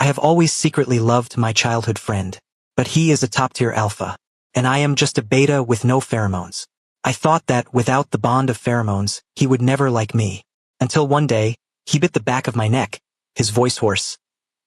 have always secretly loved my childhood friend, but he is a top-tier alpha, and I am just a beta with no pheromones. I thought that without the bond of pheromones, he would never like me. Until one day, he bit the back of my neck, his voice hoarse.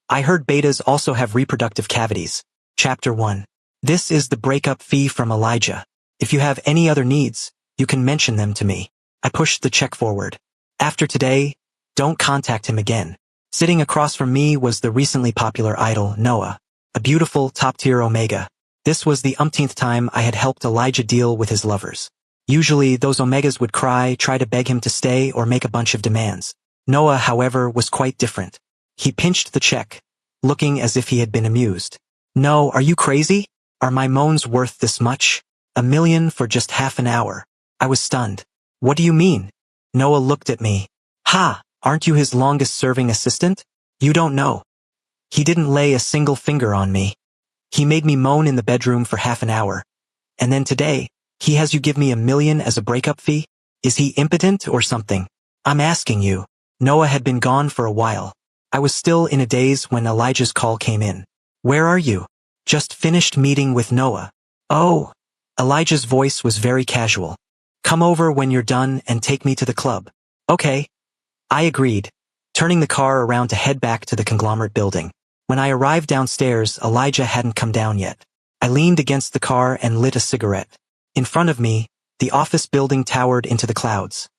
I heard betas also have reproductive cavities. Chapter 1. This is the breakup fee from Elijah. If you have any other needs, you can mention them to me. I pushed the check forward. After today, don't contact him again. Sitting across from me was the recently popular idol, Noah, a beautiful top-tier Omega. This was the umpteenth time I had helped Elijah deal with his lovers. Usually, those Omegas would cry, try to beg him to stay, or make a bunch of demands. Noah, however, was quite different. He pinched the check, looking as if he had been amused. No, are you crazy? Are my moans worth this much? $1 million for just half an hour. I was stunned. What do you mean? Noah looked at me. Ha! Aren't you his longest-serving assistant? You don't know. He didn't lay a single finger on me. He made me moan in the bedroom for half an hour. And then today, he has you give me $1 million as a breakup fee? Is he impotent or something? I'm asking you. Noah had been gone for a while. I was still in a daze when Elijah's call came in. Where are you? Just finished meeting with Noah. Oh. Elijah's voice was very casual. Come over when you're done and take me to the club. Okay. I agreed, turning the car around to head back to the conglomerate building. When I arrived downstairs, Elijah hadn't come down yet. I leaned against the car and lit a cigarette. In front of me, the office building towered into the clouds.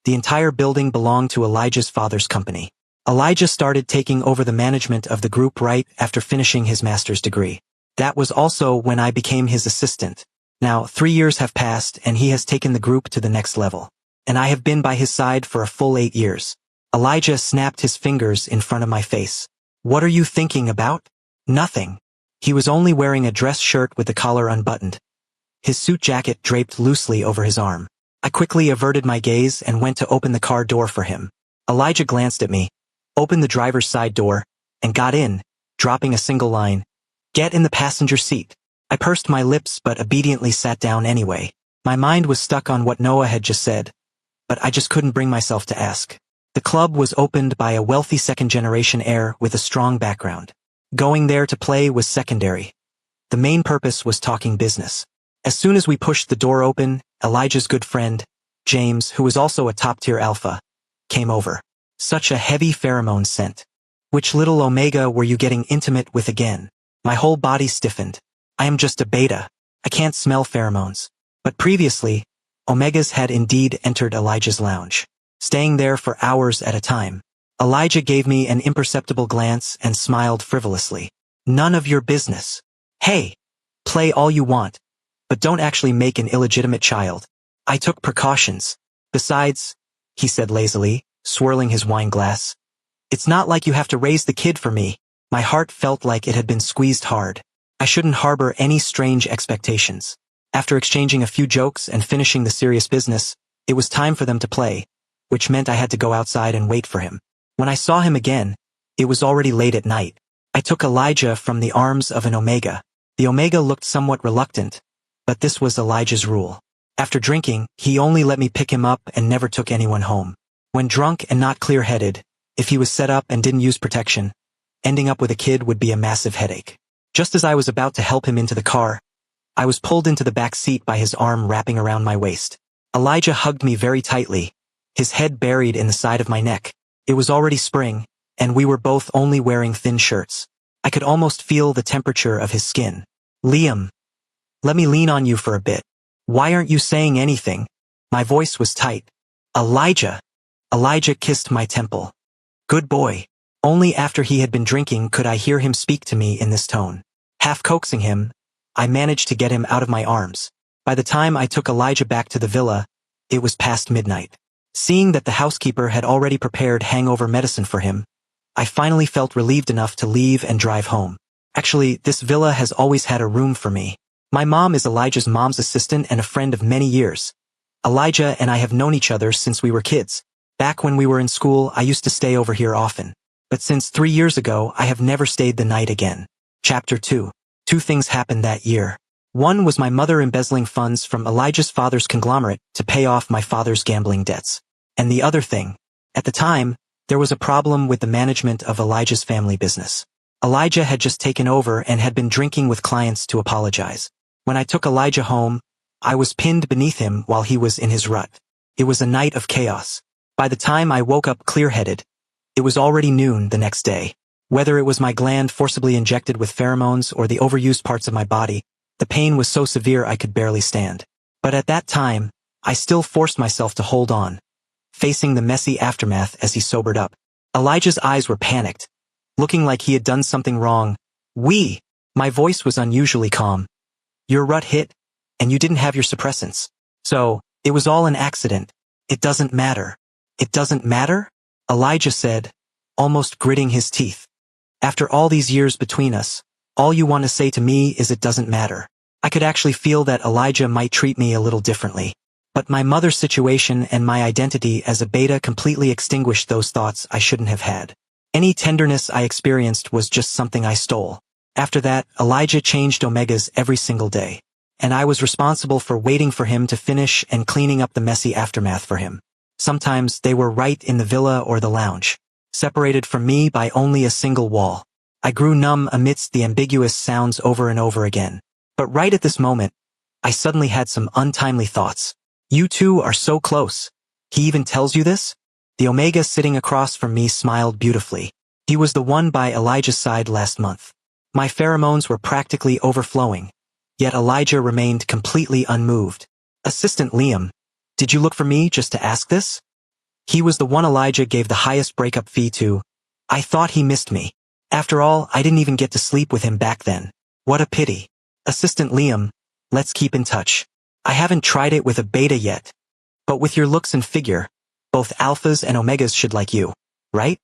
The entire building belonged to Elijah's father's company. Elijah started taking over the management of the group right after finishing his master's degree. That was also when I became his assistant. Now, 3 years have passed and he has taken the group to the next level. And I have been by his side for a full 8 years. Elijah snapped his fingers in front of my face. What are you thinking about? Nothing. He was only wearing a dress shirt with the collar unbuttoned. His suit jacket draped loosely over his arm. I quickly averted my gaze and went to open the car door for him. Elijah glanced at me, opened the driver's side door, and got in, dropping a single line. Get in the passenger seat. I pursed my lips but obediently sat down anyway. My mind was stuck on what Noah had just said, but I just couldn't bring myself to ask. The club was opened by a wealthy second-generation heir with a strong background. Going there to play was secondary. The main purpose was talking business. As soon as we pushed the door open, Elijah's good friend, James, who was also a top-tier alpha, came over. Such a heavy pheromone scent. Which little Omega were you getting intimate with again? My whole body stiffened. I am just a beta. I can't smell pheromones. But previously, Omegas had indeed entered Elijah's lounge, staying there for hours at a time. Elijah gave me an imperceptible glance and smiled frivolously. None of your business. Hey, play all you want, but don't actually make an illegitimate child. I took precautions. Besides, he said lazily, swirling his wine glass, it's not like you have to raise the kid for me. My heart felt like it had been squeezed hard. I shouldn't harbor any strange expectations. After exchanging a few jokes and finishing the serious business, it was time for them to play, which meant I had to go outside and wait for him. When I saw him again, it was already late at night. I took Elijah from the arms of an Omega. The Omega looked somewhat reluctant, but this was Elijah's rule. After drinking, he only let me pick him up and never took anyone home. When drunk and not clear-headed, if he was set up and didn't use protection, ending up with a kid would be a massive headache. Just as I was about to help him into the car, I was pulled into the back seat by his arm wrapping around my waist. Elijah hugged me very tightly, his head buried in the side of my neck. It was already spring, and we were both only wearing thin shirts. I could almost feel the temperature of his skin. Liam, let me lean on you for a bit. Why aren't you saying anything? My voice was tight. Elijah. Elijah kissed my temple. Good boy. Only after he had been drinking could I hear him speak to me in this tone. Half coaxing him, I managed to get him out of my arms. By the time I took Elijah back to the villa, it was past midnight. Seeing that the housekeeper had already prepared hangover medicine for him, I finally felt relieved enough to leave and drive home. Actually, this villa has always had a room for me. My mom is Elijah's mom's assistant and a friend of many years. Elijah and I have known each other since we were kids. Back when we were in school, I used to stay over here often. But since 3 years ago, I have never stayed the night again. Chapter 2. 2 things happened that year. One was my mother embezzling funds from Elijah's father's conglomerate to pay off my father's gambling debts. And the other thing, at the time, there was a problem with the management of Elijah's family business. Elijah had just taken over and had been drinking with clients to apologize. When I took Elijah home, I was pinned beneath him while he was in his rut. It was a night of chaos. By the time I woke up clear-headed, it was already noon the next day. Whether it was my gland forcibly injected with pheromones or the overused parts of my body, the pain was so severe I could barely stand. But at that time, I still forced myself to hold on, facing the messy aftermath as he sobered up. Elijah's eyes were panicked, looking like he had done something wrong. My voice was unusually calm. Your rut hit, and you didn't have your suppressants. So, it was all an accident. It doesn't matter. It doesn't matter? Elijah said, almost gritting his teeth. After all these years between us, all you want to say to me is it doesn't matter. I could actually feel that Elijah might treat me a little differently. But my mother's situation and my identity as a beta completely extinguished those thoughts I shouldn't have had. Any tenderness I experienced was just something I stole. After that, Elijah changed omegas every single day. And I was responsible for waiting for him to finish and cleaning up the messy aftermath for him. Sometimes they were right in the villa or the lounge, separated from me by only a single wall. I grew numb amidst the ambiguous sounds over and over again. But right at this moment, I suddenly had some untimely thoughts. You two are so close. He even tells you this? The omega sitting across from me smiled beautifully. He was the one by Elijah's side last month. My pheromones were practically overflowing, yet Elijah remained completely unmoved. Assistant Liam, did you look for me just to ask this? He was the one Elijah gave the highest breakup fee to. I thought he missed me. After all, I didn't even get to sleep with him back then. What a pity. Assistant Liam, let's keep in touch. I haven't tried it with a beta yet. But with your looks and figure, both alphas and omegas should like you, right?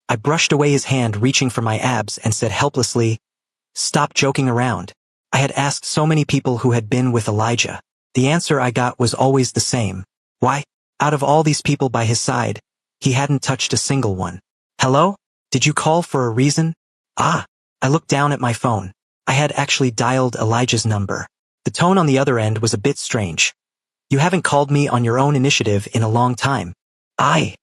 I brushed away his hand reaching for my abs and said helplessly, stop joking around. I had asked so many people who had been with Elijah. The answer I got was always the same. Why? Out of all these people by his side, he hadn't touched a single one. Hello? Did you call for a reason? I looked down at my phone. I had actually dialed Elijah's number. The tone on the other end was a bit strange. You haven't called me on your own initiative in a long time. I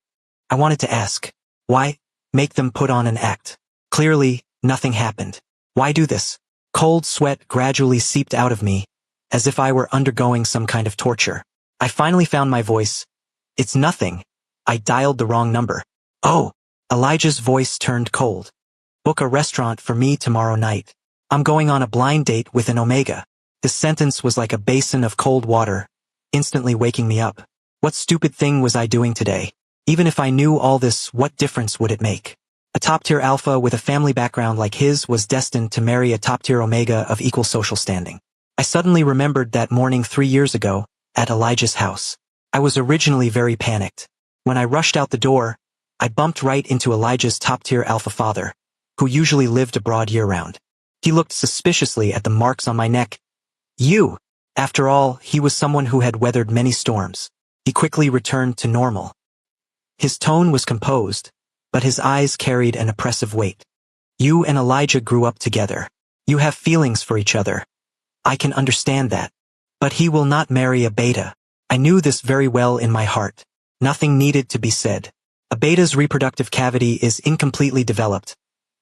wanted to ask. Why make them put on an act? Clearly, nothing happened. Why do this? Cold sweat gradually seeped out of me, as if I were undergoing some kind of torture. I finally found my voice. It's nothing. I dialed the wrong number. Oh, Elijah's voice turned cold. Book a restaurant for me tomorrow night. I'm going on a blind date with an omega. This sentence was like a basin of cold water, instantly waking me up. What stupid thing was I doing today? Even if I knew all this, what difference would it make? A top-tier alpha with a family background like his was destined to marry a top-tier omega of equal social standing. I suddenly remembered that morning 3 years ago, at Elijah's house. I was originally very panicked. When I rushed out the door, I bumped right into Elijah's top-tier alpha father, who usually lived abroad year-round. He looked suspiciously at the marks on my neck. After all, he was someone who had weathered many storms. He quickly returned to normal. His tone was composed, but his eyes carried an oppressive weight. You and Elijah grew up together. You have feelings for each other. I can understand that. But he will not marry a beta. I knew this very well in my heart. Nothing needed to be said. A beta's reproductive cavity is incompletely developed,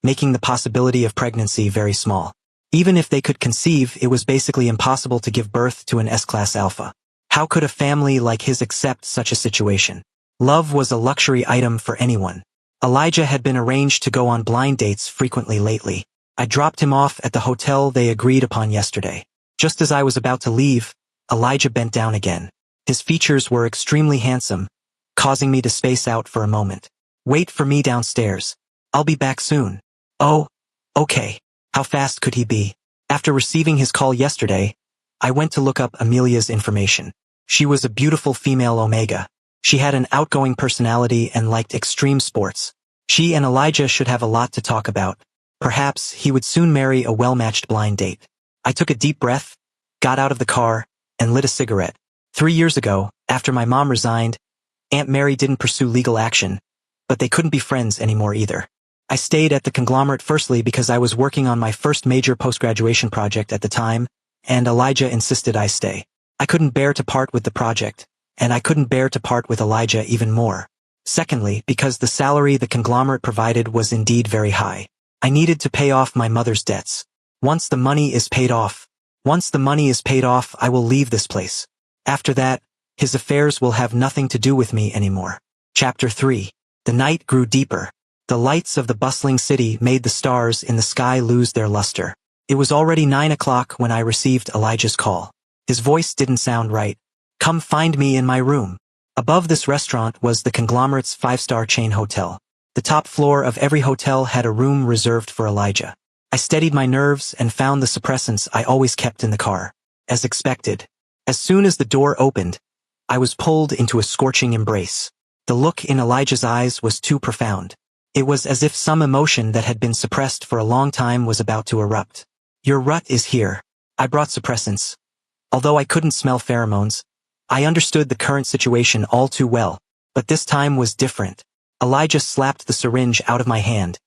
making the possibility of pregnancy very small. Even if they could conceive, it was basically impossible to give birth to an S-class alpha. How could a family like his accept such a situation? Love was a luxury item for anyone. Elijah had been arranged to go on blind dates frequently lately. I dropped him off at the hotel they agreed upon yesterday. Just as I was about to leave, Elijah bent down again. His features were extremely handsome, causing me to space out for a moment. Wait for me downstairs. I'll be back soon. Oh, okay. How fast could he be? After receiving his call yesterday, I went to look up Amelia's information. She was a beautiful female omega. She had an outgoing personality and liked extreme sports. She and Elijah should have a lot to talk about. Perhaps he would soon marry a well-matched blind date. I took a deep breath, got out of the car, and lit a cigarette. 3 years ago, after my mom resigned, Aunt Mary didn't pursue legal action, but they couldn't be friends anymore either. I stayed at the conglomerate firstly because I was working on my first major post-graduation project at the time, and Elijah insisted I stay. I couldn't bear to part with the project, and I couldn't bear to part with Elijah even more. Secondly, because the salary the conglomerate provided was indeed very high. I needed to pay off my mother's debts. Once the money is paid off, I will leave this place. After that, his affairs will have nothing to do with me anymore. Chapter 3. The night grew deeper. The lights of the bustling city made the stars in the sky lose their luster. It was already 9 o'clock when I received Elijah's call. His voice didn't sound right. Come find me in my room. Above this restaurant was the conglomerate's 5-star chain hotel. The top floor of every hotel had a room reserved for Elijah. I steadied my nerves and found the suppressants I always kept in the car. As expected, as soon as the door opened, I was pulled into a scorching embrace. The look in Elijah's eyes was too profound. It was as if some emotion that had been suppressed for a long time was about to erupt. Your rut is here. I brought suppressants. Although I couldn't smell pheromones, I understood the current situation all too well, but this time was different. Elijah slapped the syringe out of my hand,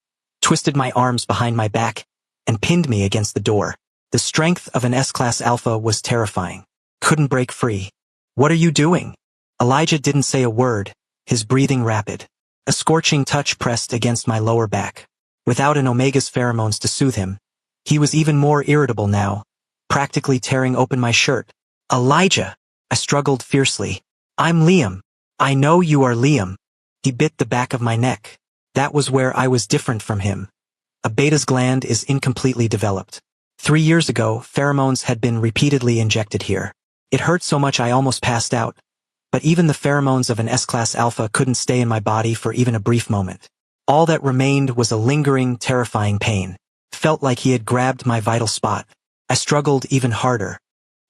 twisted my arms behind my back, and pinned me against the door. The strength of an S-Class Alpha was terrifying. Couldn't break free. What are you doing? Elijah didn't say a word, his breathing rapid. A scorching touch pressed against my lower back. Without an Omega's pheromones to soothe him, he was even more irritable now, practically tearing open my shirt. Elijah! I struggled fiercely. I'm Liam. I know you are Liam. He bit the back of my neck. That was where I was different from him. A beta's gland is incompletely developed. 3 years ago, pheromones had been repeatedly injected here. It hurt so much I almost passed out. But even the pheromones of an S-Class Alpha couldn't stay in my body for even a brief moment. All that remained was a lingering, terrifying pain. Felt like he had grabbed my vital spot. I struggled even harder.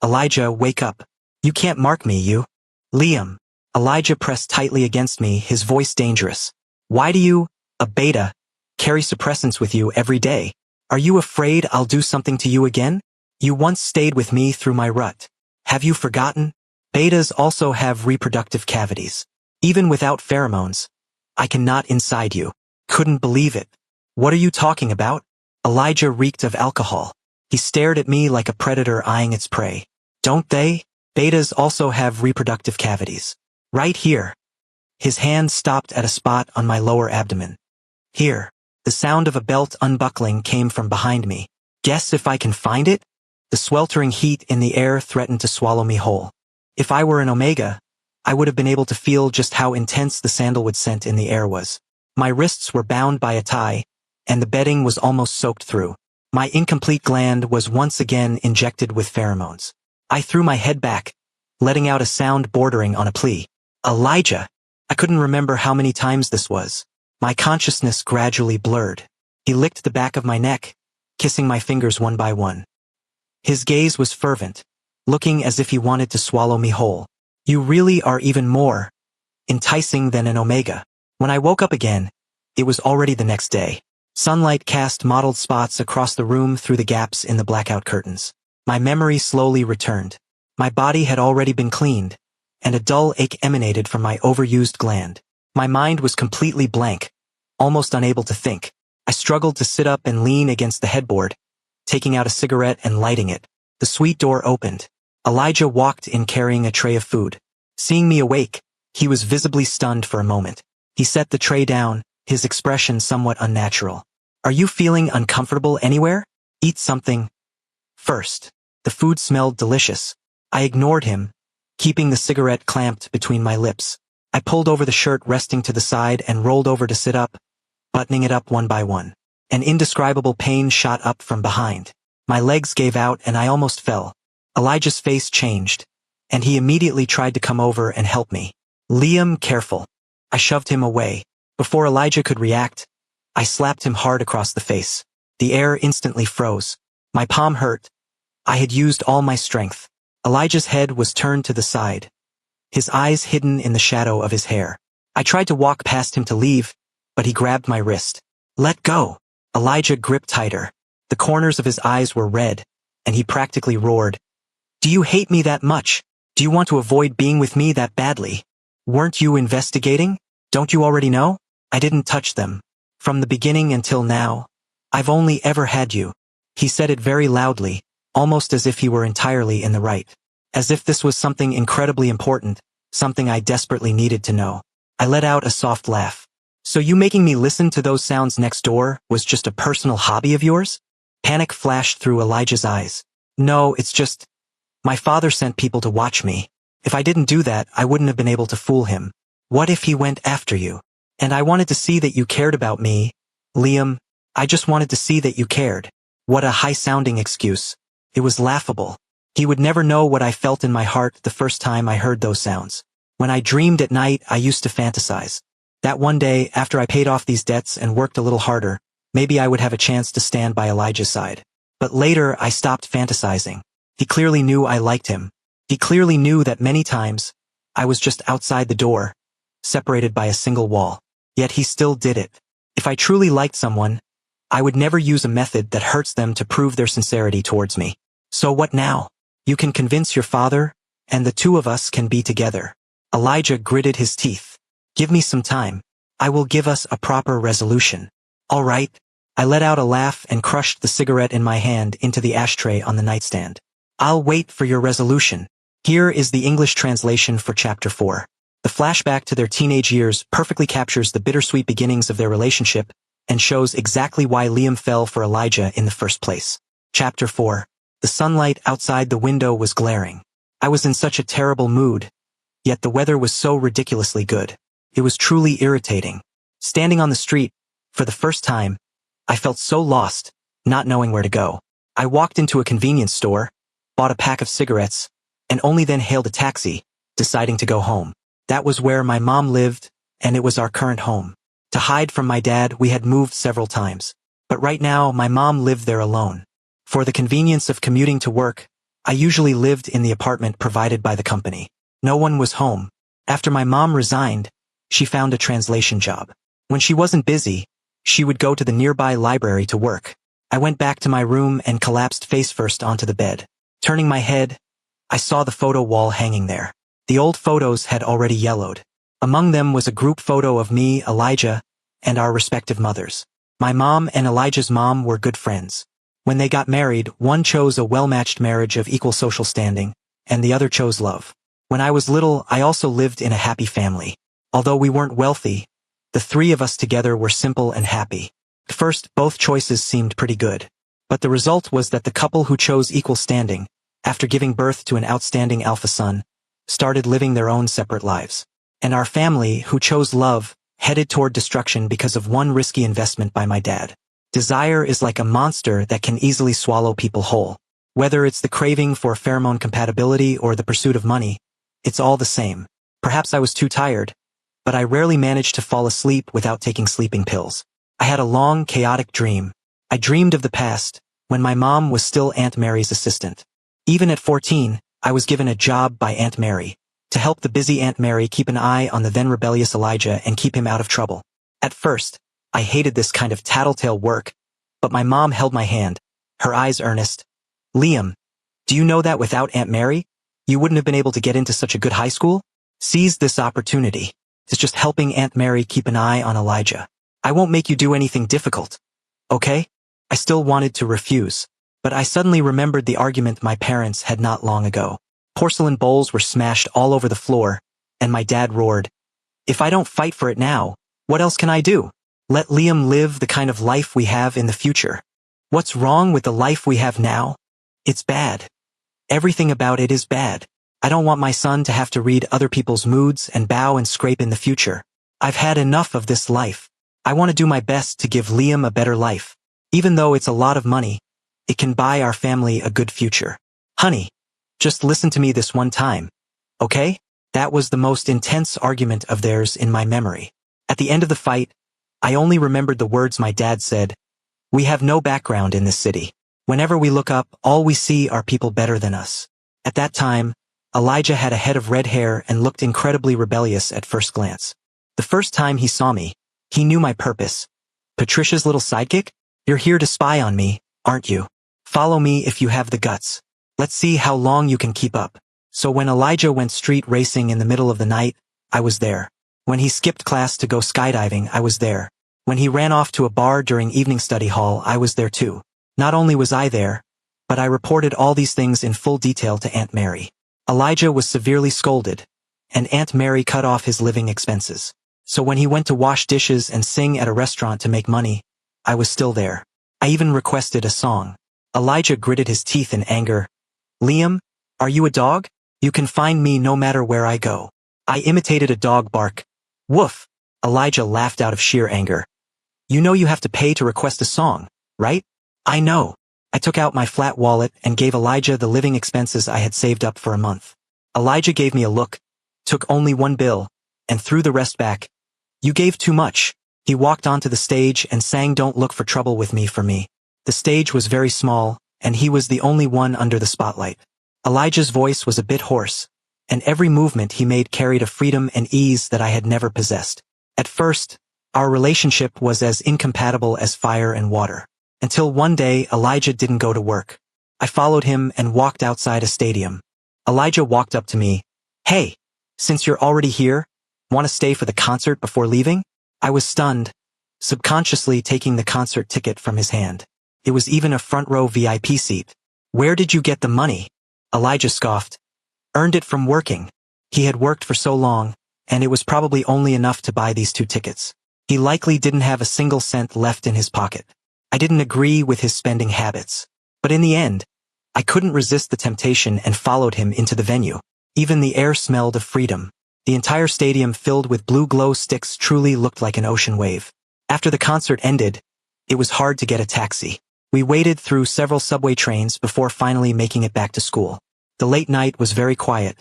Elijah, wake up. You can't mark me, you. Liam. Elijah pressed tightly against me, his voice dangerous. Why do you, a beta, carry suppressants with you every day? Are you afraid I'll do something to you again? You once stayed with me through my rut. Have you forgotten? Betas also have reproductive cavities. Even without pheromones, I cannot inside you. Couldn't believe it. What are you talking about? Elijah reeked of alcohol. He stared at me like a predator eyeing its prey. Don't they? Betas also have reproductive cavities. Right here. His hand stopped at a spot on my lower abdomen. Here. The sound of a belt unbuckling came from behind me. Guess if I can find it? The sweltering heat in the air threatened to swallow me whole. If I were an Omega, I would have been able to feel just how intense the sandalwood scent in the air was. My wrists were bound by a tie, and the bedding was almost soaked through. My incomplete gland was once again injected with pheromones. I threw my head back, letting out a sound bordering on a plea. Elijah! I couldn't remember how many times this was. My consciousness gradually blurred. He licked the back of my neck, kissing my fingers one by one. His gaze was fervent, looking as if he wanted to swallow me whole. You really are even more enticing than an Omega. When I woke up again, it was already the next day. Sunlight cast mottled spots across the room through the gaps in the blackout curtains. My memory slowly returned. My body had already been cleaned, and a dull ache emanated from my overused gland. My mind was completely blank, almost unable to think. I struggled to sit up and lean against the headboard, taking out a cigarette and lighting it. The suite door opened. Elijah walked in carrying a tray of food. Seeing me awake, he was visibly stunned for a moment. He set the tray down, his expression somewhat unnatural. Are you feeling uncomfortable anywhere? Eat something first. The food smelled delicious. I ignored him, keeping the cigarette clamped between my lips. I pulled over the shirt resting to the side and rolled over to sit up, buttoning it up one by one. An indescribable pain shot up from behind. My legs gave out and I almost fell. Elijah's face changed, and he immediately tried to come over and help me. Liam, careful. I shoved him away. Before Elijah could react, I slapped him hard across the face. The air instantly froze. My palm hurt. I had used all my strength. Elijah's head was turned to the side, his eyes hidden in the shadow of his hair. I tried to walk past him to leave, but he grabbed my wrist. Let go. Elijah gripped tighter. The corners of his eyes were red, and he practically roared. Do you hate me that much? Do you want to avoid being with me that badly? Weren't you investigating? Don't you already know? I didn't touch them. From the beginning until now, I've only ever had you. He said it very loudly, almost as if he were entirely in the right. As if this was something incredibly important, something I desperately needed to know. I let out a soft laugh. So you making me listen to those sounds next door was just a personal hobby of yours? Panic flashed through Elijah's eyes. No, it's just, my father sent people to watch me. If I didn't do that, I wouldn't have been able to fool him. What if he went after you? And I wanted to see that you cared about me. Liam, I just wanted to see that you cared. What a high-sounding excuse. It was laughable. He would never know what I felt in my heart the first time I heard those sounds. When I dreamed at night, I used to fantasize that one day, after I paid off these debts and worked a little harder, maybe I would have a chance to stand by Elijah's side. But later, I stopped fantasizing. He clearly knew I liked him. He clearly knew that many times, I was just outside the door, separated by a single wall. Yet he still did it. If I truly liked someone, I would never use a method that hurts them to prove their sincerity towards me. So what now? You can convince your father, and the two of us can be together. Elijah gritted his teeth. Give me some time. I will give us a proper resolution. All right. I let out a laugh and crushed the cigarette in my hand into the ashtray on the nightstand. I'll wait for your resolution. Here is the English translation for Chapter 4. The flashback to their teenage years perfectly captures the bittersweet beginnings of their relationship and shows exactly why Liam fell for Elijah in the first place. Chapter 4. The sunlight outside the window was glaring. I was in such a terrible mood, yet the weather was so ridiculously good. It was truly irritating. Standing on the street, for the first time, I felt so lost, not knowing where to go. I walked into a convenience store, bought a pack of cigarettes, and only then hailed a taxi, deciding to go home. That was where my mom lived, and it was our current home. To hide from my dad, we had moved several times. But right now, my mom lived there alone. For the convenience of commuting to work, I usually lived in the apartment provided by the company. No one was home. After my mom resigned, she found a translation job. When she wasn't busy, she would go to the nearby library to work. I went back to my room and collapsed face first onto the bed. Turning my head, I saw the photo wall hanging there. The old photos had already yellowed. Among them was a group photo of me, Elijah, and our respective mothers. My mom and Elijah's mom were good friends. When they got married, one chose a well-matched marriage of equal social standing, and the other chose love. When I was little, I also lived in a happy family. Although we weren't wealthy, the three of us together were simple and happy. At first, both choices seemed pretty good. But the result was that the couple who chose equal standing, after giving birth to an outstanding alpha son, started living their own separate lives. And our family, who chose love, headed toward destruction because of one risky investment by my dad. Desire is like a monster that can easily swallow people whole. Whether it's the craving for pheromone compatibility or the pursuit of money, it's all the same. Perhaps I was too tired, but I rarely managed to fall asleep without taking sleeping pills. I had a long, chaotic dream. I dreamed of the past, when my mom was still Aunt Mary's assistant. Even at 14, I was given a job by Aunt Mary, to help the busy Aunt Mary keep an eye on the then rebellious Elijah and keep him out of trouble. At first, I hated this kind of tattletale work, but my mom held my hand, her eyes earnest. Liam, do you know that without Aunt Mary, you wouldn't have been able to get into such a good high school? Seize this opportunity. It's just helping Aunt Mary keep an eye on Elijah. I won't make you do anything difficult. Okay? I still wanted to refuse, but I suddenly remembered the argument my parents had not long ago. Porcelain bowls were smashed all over the floor, and my dad roared, "If I don't fight for it now, what else can I do? Let Liam live the kind of life we have in the future. What's wrong with the life we have now? It's bad. Everything about it is bad. I don't want my son to have to read other people's moods and bow and scrape in the future. I've had enough of this life. I want to do my best to give Liam a better life. Even though it's a lot of money, it can buy our family a good future. Honey, just listen to me this one time, okay?" That was the most intense argument of theirs in my memory. At the end of the fight, I only remembered the words my dad said, "We have no background in this city. Whenever we look up, all we see are people better than us." At that time, Elijah had a head of red hair and looked incredibly rebellious at first glance. The first time he saw me, he knew my purpose. "Patricia's little sidekick? You're here to spy on me, aren't you? Follow me if you have the guts. Let's see how long you can keep up." So when Elijah went street racing in the middle of the night, I was there. When he skipped class to go skydiving, I was there. When he ran off to a bar during evening study hall, I was there too. Not only was I there, but I reported all these things in full detail to Aunt Mary. Elijah was severely scolded, and Aunt Mary cut off his living expenses. So when he went to wash dishes and sing at a restaurant to make money, I was still there. I even requested a song. Elijah gritted his teeth in anger. Liam, are you a dog? You can find me no matter where I go. I imitated a dog bark. Woof! Elijah laughed out of sheer anger. You know you have to pay to request a song, right? I know. I took out my flat wallet and gave Elijah the living expenses I had saved up for a month. Elijah gave me a look, took only one bill, and threw the rest back. You gave too much. He walked onto the stage and sang Don't Look for Trouble with Me for me. The stage was very small, and he was the only one under the spotlight. Elijah's voice was a bit hoarse, and every movement he made carried a freedom and ease that I had never possessed. At first, our relationship was as incompatible as fire and water. Until one day Elijah didn't go to work. I followed him and walked outside a stadium. Elijah walked up to me. Hey, since you're already here, want to stay for the concert before leaving? I was stunned, subconsciously taking the concert ticket from his hand. It was even a front row VIP seat. Where did you get the money? Elijah scoffed. Earned it from working. He had worked for so long, and it was probably only enough to buy these 2 tickets. He likely didn't have a single cent left in his pocket. I didn't agree with his spending habits. But in the end, I couldn't resist the temptation and followed him into the venue. Even the air smelled of freedom. The entire stadium filled with blue glow sticks truly looked like an ocean wave. After the concert ended, it was hard to get a taxi. We waited through several subway trains before finally making it back to school. The late night was very quiet.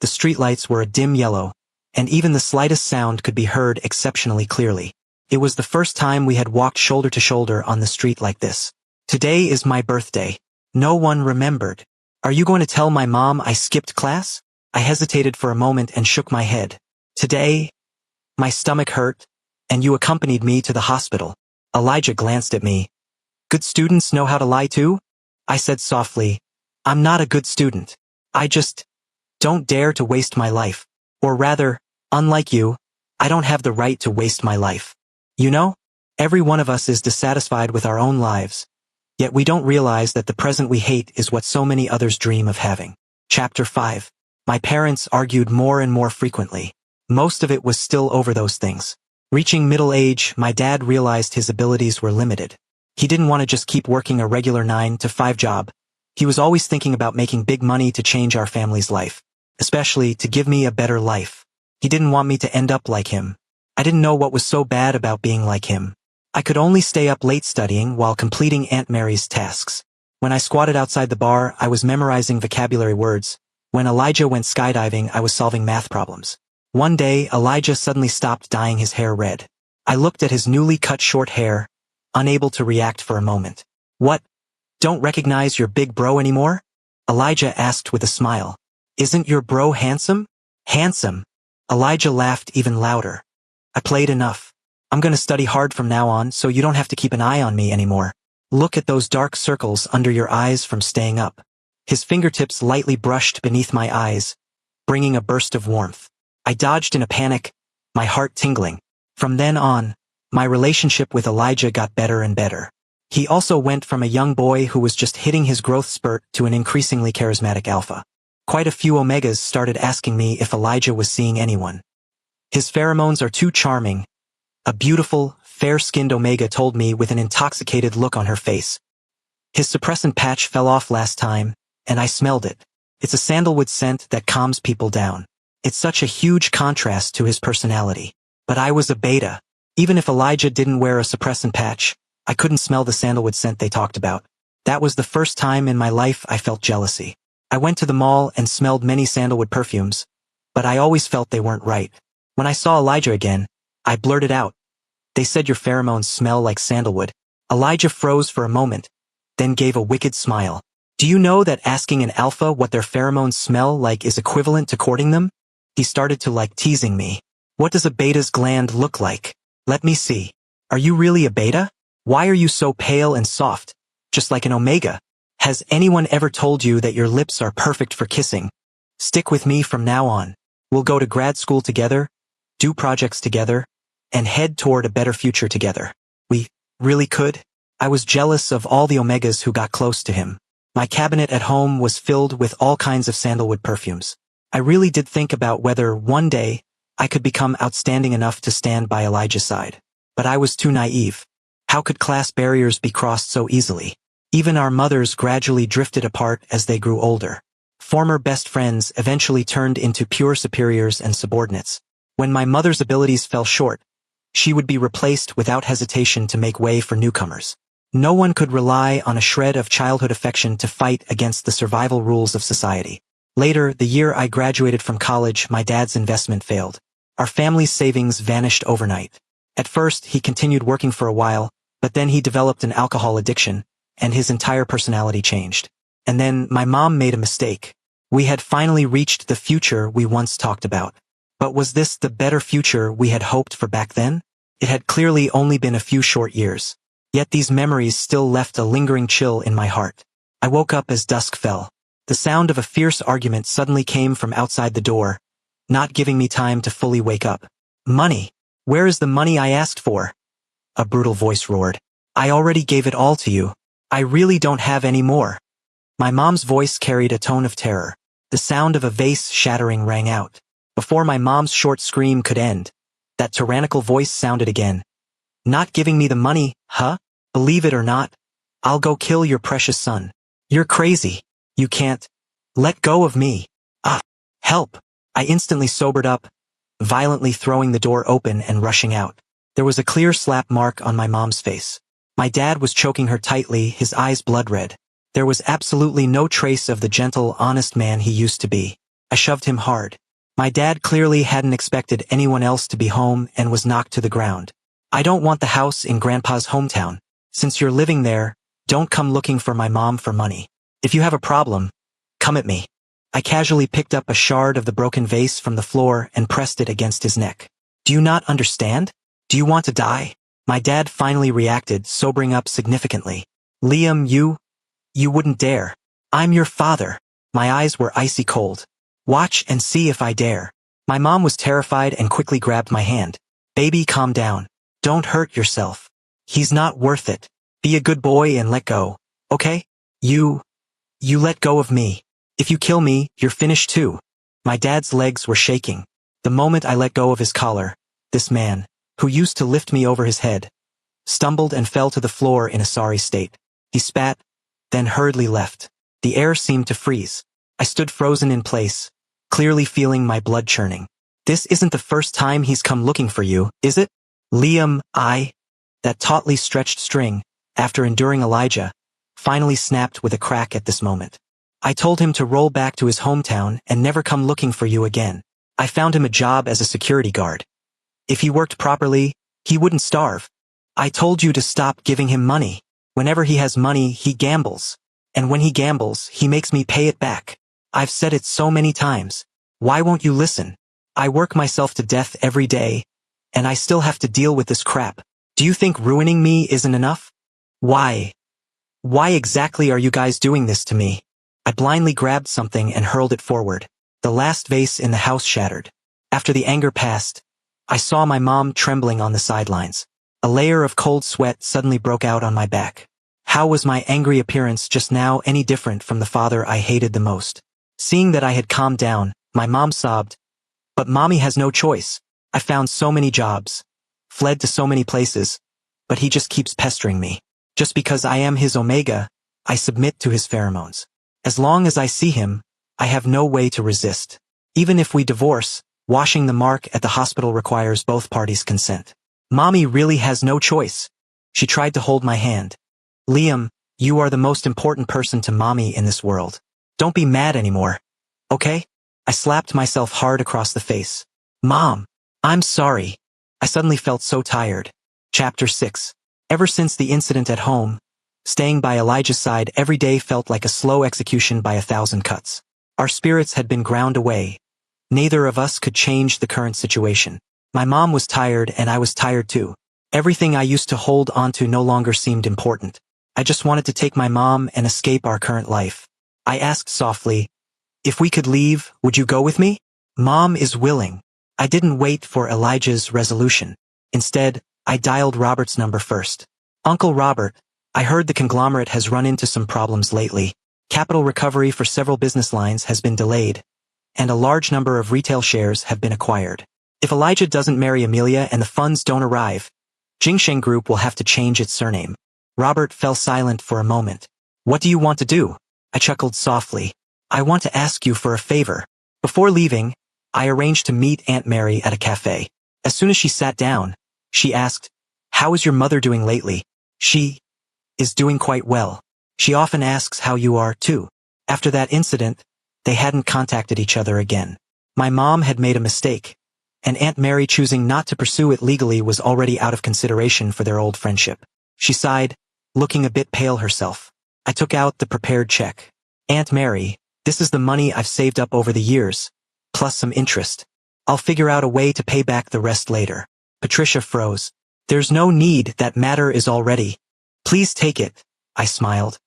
The streetlights were a dim yellow, and even the slightest sound could be heard exceptionally clearly. It was the first time we had walked shoulder to shoulder on the street like this. Today is my birthday. No one remembered. Are you going to tell my mom I skipped class? I hesitated for a moment and shook my head. Today, my stomach hurt, and you accompanied me to the hospital. Elijah glanced at me. Good students know how to lie too? I said softly, I'm not a good student. I just don't dare to waste my life. Or rather, unlike you, I don't have the right to waste my life. You know, every one of us is dissatisfied with our own lives, yet we don't realize that the present we hate is what so many others dream of having. Chapter 5. My parents argued more and more frequently. Most of it was still over those things. Reaching middle age, my dad realized his abilities were limited. He didn't want to just keep working a regular 9-to-5 job. He was always thinking about making big money to change our family's life, especially to give me a better life. He didn't want me to end up like him. I didn't know what was so bad about being like him. I could only stay up late studying while completing Aunt Mary's tasks. When I squatted outside the bar, I was memorizing vocabulary words. When Elijah went skydiving, I was solving math problems. One day, Elijah suddenly stopped dyeing his hair red. I looked at his newly cut short hair, unable to react for a moment. What? Don't recognize your big bro anymore? Elijah asked with a smile. Isn't your bro handsome? Handsome. Elijah laughed even louder. I played enough. I'm gonna study hard from now on so you don't have to keep an eye on me anymore. Look at those dark circles under your eyes from staying up. His fingertips lightly brushed beneath my eyes, bringing a burst of warmth. I dodged in a panic, my heart tingling. From then on, my relationship with Elijah got better and better. He also went from a young boy who was just hitting his growth spurt to an increasingly charismatic alpha. Quite a few Omegas started asking me if Elijah was seeing anyone. His pheromones are too charming, a beautiful, fair-skinned Omega told me with an intoxicated look on her face. His suppressant patch fell off last time, and I smelled it. It's a sandalwood scent that calms people down. It's such a huge contrast to his personality. But I was a beta. Even if Elijah didn't wear a suppressant patch, I couldn't smell the sandalwood scent they talked about. That was the first time in my life I felt jealousy. I went to the mall and smelled many sandalwood perfumes, but I always felt they weren't right. When I saw Elijah again, I blurted out, "They said your pheromones smell like sandalwood." Elijah froze for a moment, then gave a wicked smile. Do you know that asking an alpha what their pheromones smell like is equivalent to courting them? He started to like teasing me. What does a beta's gland look like? Let me see. Are you really a beta? Why are you so pale and soft, just like an omega? Has anyone ever told you that your lips are perfect for kissing? Stick with me from now on. We'll go to grad school together, do projects together, and head toward a better future together. We really could? I was jealous of all the Omegas who got close to him. My cabinet at home was filled with all kinds of sandalwood perfumes. I really did think about whether one day I could become outstanding enough to stand by Elijah's side. But I was too naive. How could class barriers be crossed so easily? Even our mothers gradually drifted apart as they grew older. Former best friends eventually turned into pure superiors and subordinates. When my mother's abilities fell short, she would be replaced without hesitation to make way for newcomers. No one could rely on a shred of childhood affection to fight against the survival rules of society. Later, the year I graduated from college, my dad's investment failed. Our family's savings vanished overnight. At first, he continued working for a while, but then he developed an alcohol addiction, and his entire personality changed. And then, my mom made a mistake. We had finally reached the future we once talked about. But was this the better future we had hoped for back then? It had clearly only been a few short years. Yet these memories still left a lingering chill in my heart. I woke up as dusk fell. The sound of a fierce argument suddenly came from outside the door, not giving me time to fully wake up. Money! Where is the money I asked for? A brutal voice roared. I already gave it all to you. I really don't have any more. My mom's voice carried a tone of terror. The sound of a vase shattering rang out. Before my mom's short scream could end, that tyrannical voice sounded again. Not giving me the money, huh? Believe it or not, I'll go kill your precious son. You're crazy. You can't. Let go of me. Ah, help. I instantly sobered up, violently throwing the door open and rushing out. There was a clear slap mark on my mom's face. My dad was choking her tightly, his eyes blood red. There was absolutely no trace of the gentle, honest man he used to be. I shoved him hard. My dad clearly hadn't expected anyone else to be home and was knocked to the ground. I don't want the house in Grandpa's hometown. Since you're living there, don't come looking for my mom for money. If you have a problem, come at me. I casually picked up a shard of the broken vase from the floor and pressed it against his neck. Do you not understand? Do you want to die? My dad finally reacted, sobering up significantly. Liam, you wouldn't dare. I'm your father. My eyes were icy cold. Watch and see if I dare. My mom was terrified and quickly grabbed my hand. Baby, calm down. Don't hurt yourself. He's not worth it. Be a good boy and let go, okay? You let go of me. If you kill me, you're finished too. My dad's legs were shaking. The moment I let go of his collar, this man, who used to lift me over his head, stumbled and fell to the floor in a sorry state. He spat, then hurriedly left. The air seemed to freeze. I stood frozen in place, clearly feeling my blood churning. This isn't the first time he's come looking for you, is it? Liam, that tautly stretched string, after enduring Elijah, finally snapped with a crack at this moment. I told him to roll back to his hometown and never come looking for you again. I found him a job as a security guard. If he worked properly, he wouldn't starve. I told you to stop giving him money. Whenever he has money, he gambles. And when he gambles, he makes me pay it back. I've said it so many times. Why won't you listen? I work myself to death every day, and I still have to deal with this crap. Do you think ruining me isn't enough? Why exactly are you guys doing this to me? I blindly grabbed something and hurled it forward. The last vase in the house shattered. After the anger passed, I saw my mom trembling on the sidelines. A layer of cold sweat suddenly broke out on my back. How was my angry appearance just now any different from the father I hated the most? Seeing that I had calmed down, my mom sobbed, "But mommy has no choice. I found so many jobs, fled to so many places, but he just keeps pestering me. Just because I am his omega, I submit to his pheromones. As long as I see him, I have no way to resist. Even if we divorce, washing the mark at the hospital requires both parties' consent. Mommy really has no choice." She tried to hold my hand. "Liam, you are the most important person to mommy in this world. Don't be mad anymore, okay?" I slapped myself hard across the face. "Mom, I'm sorry." I suddenly felt so tired. Chapter 6. Ever since the incident at home, staying by Elijah's side every day felt like a slow execution by 1,000 cuts. Our spirits had been ground away. Neither of us could change the current situation. My mom was tired and I was tired too. Everything I used to hold onto no longer seemed important. I just wanted to take my mom and escape our current life. I asked softly, "If we could leave, would you go with me?" "Mom is willing." I didn't wait for Elijah's resolution. Instead, I dialed Robert's number first. "Uncle Robert, I heard the conglomerate has run into some problems lately. Capital recovery for several business lines has been delayed, and a large number of retail shares have been acquired. If Elijah doesn't marry Amelia and the funds don't arrive, Jingsheng Group will have to change its surname. Robert fell silent for a moment. What do you want to do? I chuckled softly. I want to ask you for a favor. Before leaving, I arranged to meet Aunt Mary at a cafe. As soon as she sat down, she asked, "How is your mother doing lately?" "She is doing quite well. She often asks how you are, too." After that incident, they hadn't contacted each other again. My mom had made a mistake, and Aunt Mary choosing not to pursue it legally was already out of consideration for their old friendship. She sighed, looking a bit pale herself. I took out the prepared check. "Aunt Mary, this is the money I've saved up over the years, plus some interest. I'll figure out a way to pay back the rest later." Patricia froze. "There's no need, that matter is all ready. Please take it," I smiled.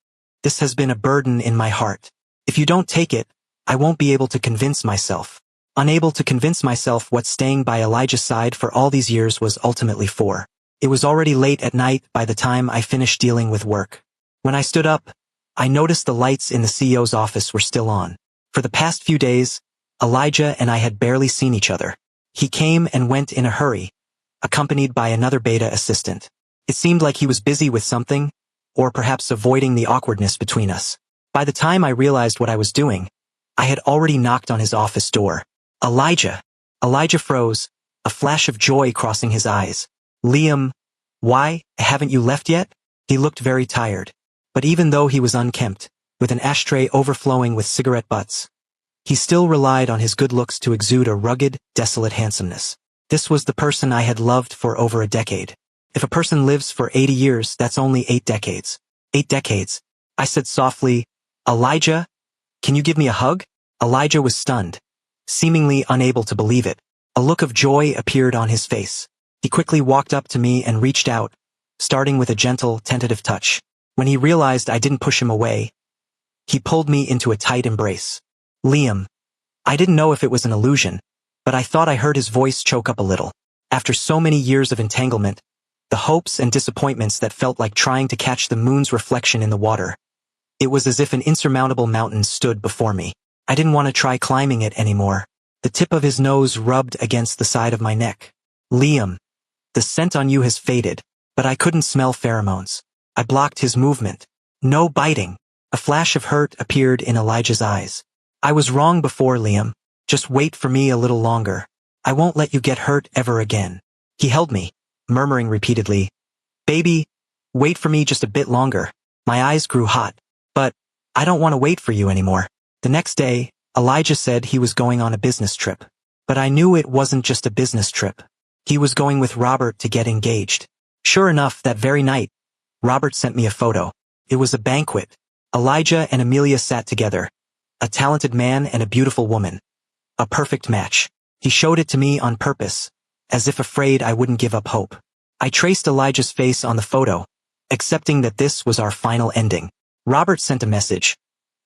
"This has been a burden in my heart. If you don't take it, I won't be able to convince myself." Unable to convince myself what staying by Elijah's side for all these years was ultimately for. It was already late at night by the time I finished dealing with work. When I stood up, I noticed the lights in the CEO's office were still on. For the past few days, Elijah and I had barely seen each other. He came and went in a hurry, accompanied by another beta assistant. It seemed like he was busy with something, or perhaps avoiding the awkwardness between us. By the time I realized what I was doing, I had already knocked on his office door. "Elijah!" Elijah froze, a flash of joy crossing his eyes. "Liam, why, haven't you left yet?" He looked very tired. But even though he was unkempt, with an ashtray overflowing with cigarette butts, he still relied on his good looks to exude a rugged, desolate handsomeness. This was the person I had loved for over a decade. If a person lives for 80 years, that's only 8 decades. 8 decades. I said softly, "Elijah, can you give me a hug?" Elijah was stunned, seemingly unable to believe it. A look of joy appeared on his face. He quickly walked up to me and reached out, starting with a gentle, tentative touch. When he realized I didn't push him away, he pulled me into a tight embrace. "Liam." I didn't know if it was an illusion, but I thought I heard his voice choke up a little. After so many years of entanglement, the hopes and disappointments that felt like trying to catch the moon's reflection in the water, it was as if an insurmountable mountain stood before me. I didn't want to try climbing it anymore. The tip of his nose rubbed against the side of my neck. "Liam, the scent on you has faded," but I couldn't smell pheromones. I blocked his movement. "No biting." A flash of hurt appeared in Elijah's eyes. "I was wrong before, Liam. Just wait for me a little longer. I won't let you get hurt ever again." He held me, murmuring repeatedly, "Baby, wait for me just a bit longer." My eyes grew hot. "But I don't want to wait for you anymore." The next day, Elijah said he was going on a business trip. But I knew it wasn't just a business trip. He was going with Robert to get engaged. Sure enough, that very night, Robert sent me a photo. It was a banquet. Elijah and Amelia sat together. A talented man and a beautiful woman. A perfect match. He showed it to me on purpose, as if afraid I wouldn't give up hope. I traced Elijah's face on the photo, accepting that this was our final ending. Robert sent a message.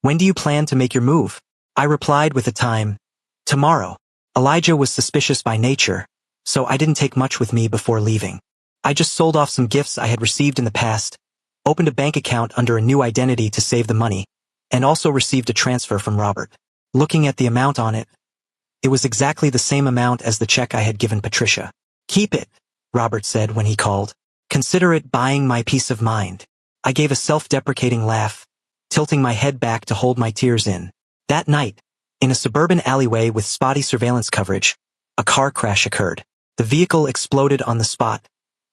"When do you plan to make your move?" I replied with a time. "Tomorrow." Elijah was suspicious by nature, so I didn't take much with me before leaving. I just sold off some gifts I had received in the past, opened a bank account under a new identity to save the money, and also received a transfer from Robert. Looking at the amount on it, it was exactly the same amount as the check I had given Patricia. "Keep it," Robert said when he called. "Consider it buying my peace of mind." I gave a self-deprecating laugh, tilting my head back to hold my tears in. That night, in a suburban alleyway with spotty surveillance coverage, a car crash occurred. The vehicle exploded on the spot,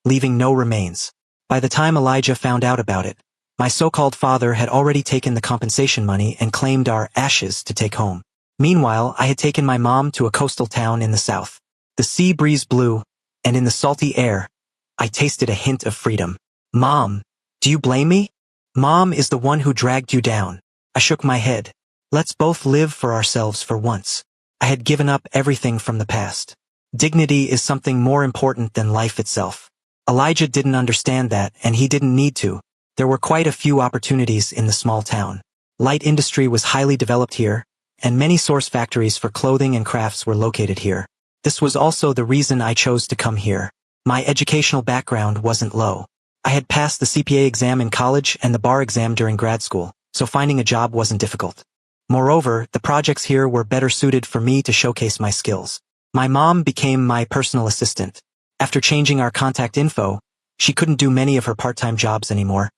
leaving no remains. By the time Elijah found out about it, my so-called father had already taken the compensation money and claimed our ashes to take home. Meanwhile, I had taken my mom to a coastal town in the south. The sea breeze blew, and in the salty air, I tasted a hint of freedom. "Mom, do you blame me?" "Mom is the one who dragged you down." I shook my head. "Let's both live for ourselves for once." I had given up everything from the past. Dignity is something more important than life itself. Elijah didn't understand that, and he didn't need to. There were quite a few opportunities in the small town. Light industry was highly developed here, and many source factories for clothing and crafts were located here. This was also the reason I chose to come here. My educational background wasn't low. I had passed the CPA exam in college and the bar exam during grad school, so finding a job wasn't difficult. Moreover, the projects here were better suited for me to showcase my skills. My mom became my personal assistant. After changing our contact info, she couldn't do many of her part-time jobs anymore,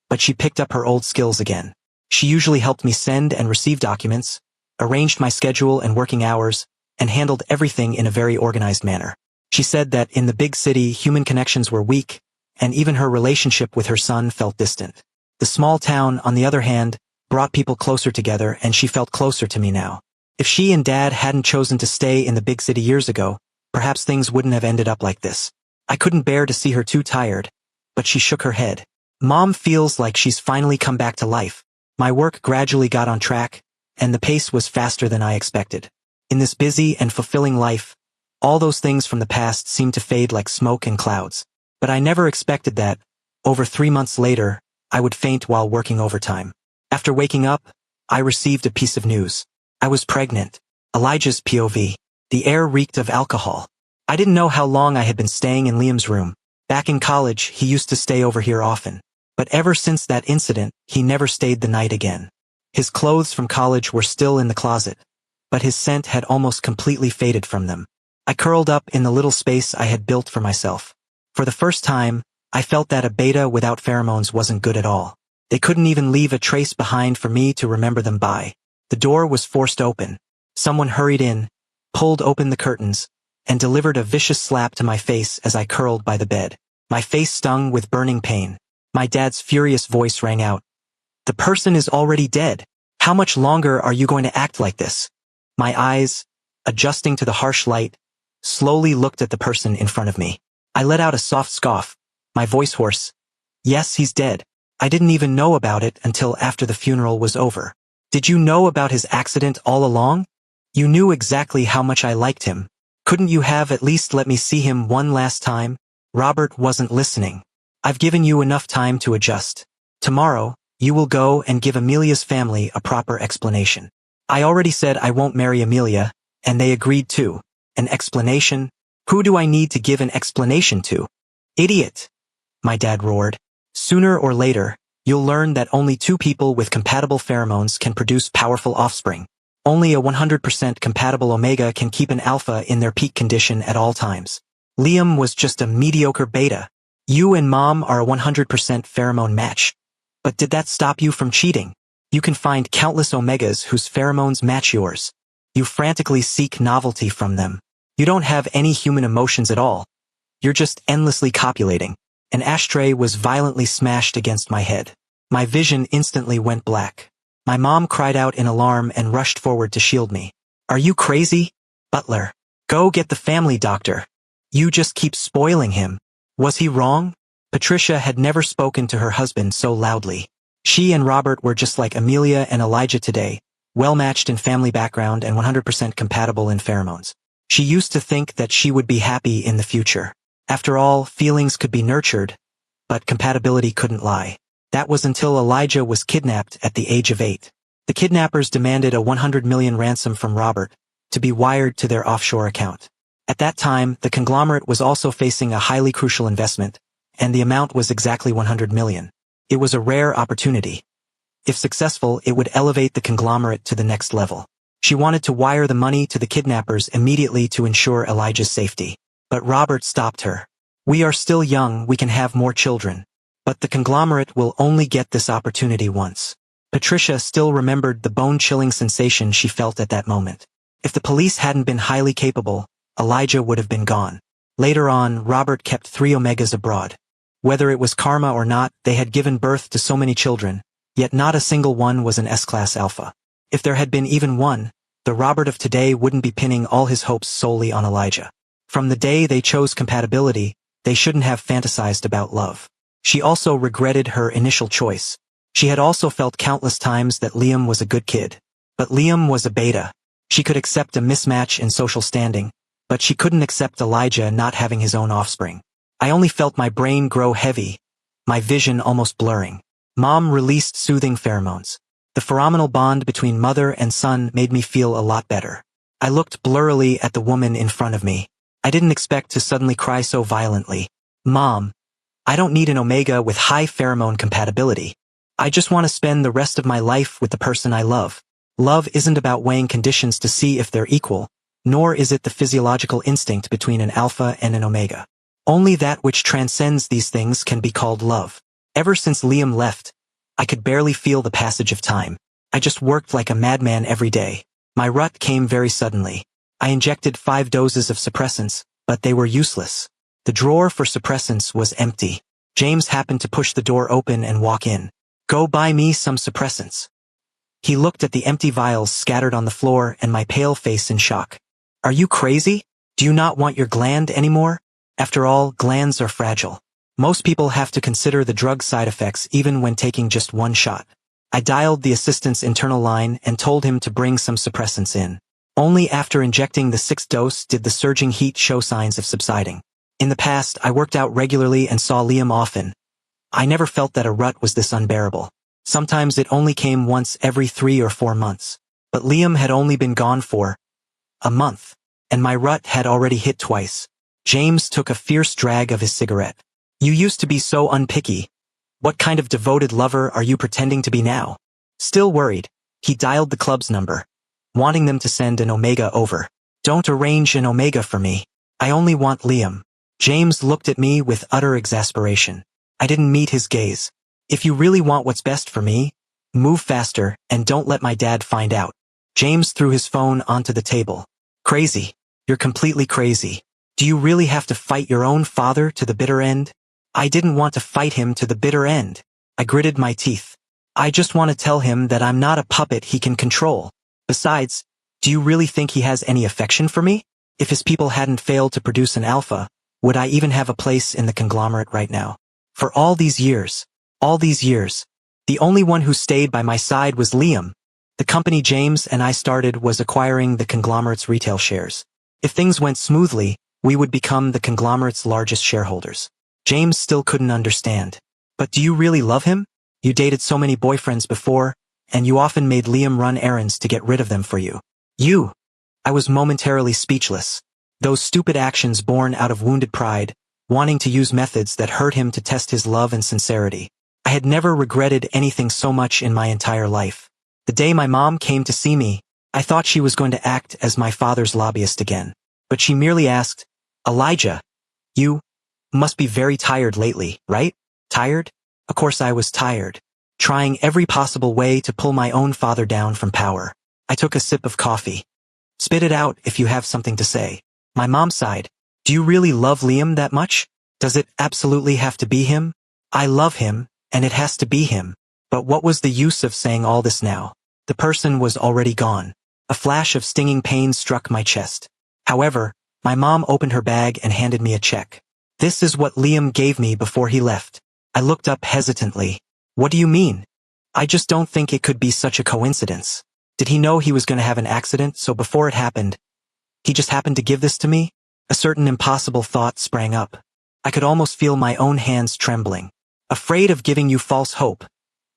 but she picked up her old skills again. She usually helped me send and receive documents, arranged my schedule and working hours, and handled everything in a very organized manner. She said that in the big city, human connections were weak, and even her relationship with her son felt distant. The small town, on the other hand, brought people closer together, and she felt closer to me now. If she and Dad hadn't chosen to stay in the big city years ago, perhaps things wouldn't have ended up like this. I couldn't bear to see her too tired, but she shook her head. Mom feels like she's finally come back to life. My work gradually got on track, and the pace was faster than I expected. In this busy and fulfilling life, all those things from the past seemed to fade like smoke and clouds. But I never expected that, over 3 months later, I would faint while working overtime. After waking up, I received a piece of news. I was pregnant. Elijah's POV. The air reeked of alcohol. I didn't know how long I had been staying in Liam's room. Back in college, he used to stay over here often. But ever since that incident, he never stayed the night again. His clothes from college were still in the closet, but his scent had almost completely faded from them. I curled up in the little space I had built for myself. For the first time, I felt that a beta without pheromones wasn't good at all. They couldn't even leave a trace behind for me to remember them by. The door was forced open. Someone hurried in, pulled open the curtains, and delivered a vicious slap to my face as I curled by the bed. My face stung with burning pain. My dad's furious voice rang out. "The person is already dead. How much longer are you going to act like this?" My eyes, adjusting to the harsh light, slowly looked at the person in front of me. I let out a soft scoff, my voice hoarse. "Yes, he's dead. I didn't even know about it until after the funeral was over." "Did you know about his accident all along? You knew exactly how much I liked him. Couldn't you have at least let me see him one last time?" Robert wasn't listening. "I've given you enough time to adjust. Tomorrow, you will go and give Amelia's family a proper explanation." I already said I won't marry Amelia, and they agreed too. An explanation? Who do I need to give an explanation to? "Idiot!" my dad roared. "Sooner or later, you'll learn that only 2 people with compatible pheromones can produce powerful offspring. Only a 100% compatible omega can keep an alpha in their peak condition at all times. Liam was just a mediocre beta. You and Mom are a 100% pheromone match. But did that stop you from cheating? You can find countless omegas whose pheromones match yours. You frantically seek novelty from them. You don't have any human emotions at all. You're just endlessly copulating." An ashtray was violently smashed against my head. My vision instantly went black. My mom cried out in alarm and rushed forward to shield me. "Are you crazy? Butler, go get the family doctor. You just keep spoiling him. Was he wrong?" Patricia had never spoken to her husband so loudly. She and Robert were just like Amelia and Elijah today, well-matched in family background and 100% compatible in pheromones. She used to think that she would be happy in the future. After all, feelings could be nurtured, but compatibility couldn't lie. That was until Elijah was kidnapped at the age of 8. The kidnappers demanded a 100 million ransom from Robert, to be wired to their offshore account. At that time, the conglomerate was also facing a highly crucial investment, and the amount was exactly 100 million. It was a rare opportunity. If successful, it would elevate the conglomerate to the next level. She wanted to wire the money to the kidnappers immediately to ensure Elijah's safety. But Robert stopped her. "We are still young, we can have more children. But the conglomerate will only get this opportunity once." Patricia still remembered the bone-chilling sensation she felt at that moment. If the police hadn't been highly capable, Elijah would have been gone. Later on, Robert kept 3 omegas abroad. Whether it was karma or not, they had given birth to so many children, yet not a single one was an S-class alpha. If there had been even one, the Robert of today wouldn't be pinning all his hopes solely on Elijah. From the day they chose compatibility, they shouldn't have fantasized about love. She also regretted her initial choice. She had also felt countless times that Liam was a good kid. But Liam was a beta. She could accept a mismatch in social standing, but she couldn't accept Elijah not having his own offspring. I only felt my brain grow heavy, my vision almost blurring. Mom released soothing pheromones. The pheromonal bond between mother and son made me feel a lot better. I looked blurrily at the woman in front of me. I didn't expect to suddenly cry so violently. "Mom, I don't need an omega with high pheromone compatibility. I just want to spend the rest of my life with the person I love. Love isn't about weighing conditions to see if they're equal. nor is it the physiological instinct between an alpha and an omega. Only that which transcends these things can be called love. Ever since Liam left, I could barely feel the passage of time. I just worked like a madman every day. My rut came very suddenly. I injected 5 doses of suppressants, but they were useless. The drawer for suppressants was empty. James happened to push the door open and walk in. "Go buy me some suppressants." He looked at the empty vials scattered on the floor and my pale face in shock. "Are you crazy? Do you not want your gland anymore? After all, glands are fragile. Most people have to consider the drug side effects even when taking just 1 shot." I dialed the assistant's internal line and told him to bring some suppressants in. Only after injecting the 6th dose did the surging heat show signs of subsiding. In the past, I worked out regularly and saw Liam often. I never felt that a rut was this unbearable. Sometimes it only came once every 3 or 4 months. But Liam had only been gone for a month, and my rut had already hit twice. James took a fierce drag of his cigarette. "You used to be so unpicky. What kind of devoted lover are you pretending to be now?" Still worried, he dialed the club's number, wanting them to send an omega over. "Don't arrange an omega for me. I only want Liam." James looked at me with utter exasperation. I didn't meet his gaze. "If you really want what's best for me, move faster and don't let my dad find out." James threw his phone onto the table. "Crazy. You're completely crazy. Do you really have to fight your own father to the bitter end?" I didn't want to fight him to the bitter end. I gritted my teeth. "I just want to tell him that I'm not a puppet he can control. Besides, do you really think he has any affection for me? If his people hadn't failed to produce an alpha, would I even have a place in the conglomerate right now? For all these years, the only one who stayed by my side was Liam. The company James and I started was acquiring the conglomerate's retail shares. If things went smoothly, we would become the conglomerate's largest shareholders." James still couldn't understand. "But do you really love him? You dated so many boyfriends before, and you often made Liam run errands to get rid of them for you." "You?" I was momentarily speechless. Those stupid actions born out of wounded pride, wanting to use methods that hurt him to test his love and sincerity. I had never regretted anything so much in my entire life. The day my mom came to see me, I thought she was going to act as my father's lobbyist again. But she merely asked, "Elijah, you must be very tired lately, right?" Tired? Of course I was tired, trying every possible way to pull my own father down from power. I took a sip of coffee. "Spit it out if you have something to say." My mom sighed. "Do you really love Liam that much? Does it absolutely have to be him?" "I love him, and it has to be him." But what was the use of saying all this now? The person was already gone. A flash of stinging pain struck my chest. However, my mom opened her bag and handed me a check. "This is what Liam gave me before he left." I looked up hesitantly. "What do you mean?" "I just don't think it could be such a coincidence. Did he know he was going to have an accident, so before it happened, he just happened to give this to me?" A certain impossible thought sprang up. I could almost feel my own hands trembling. "Afraid of giving you false hope."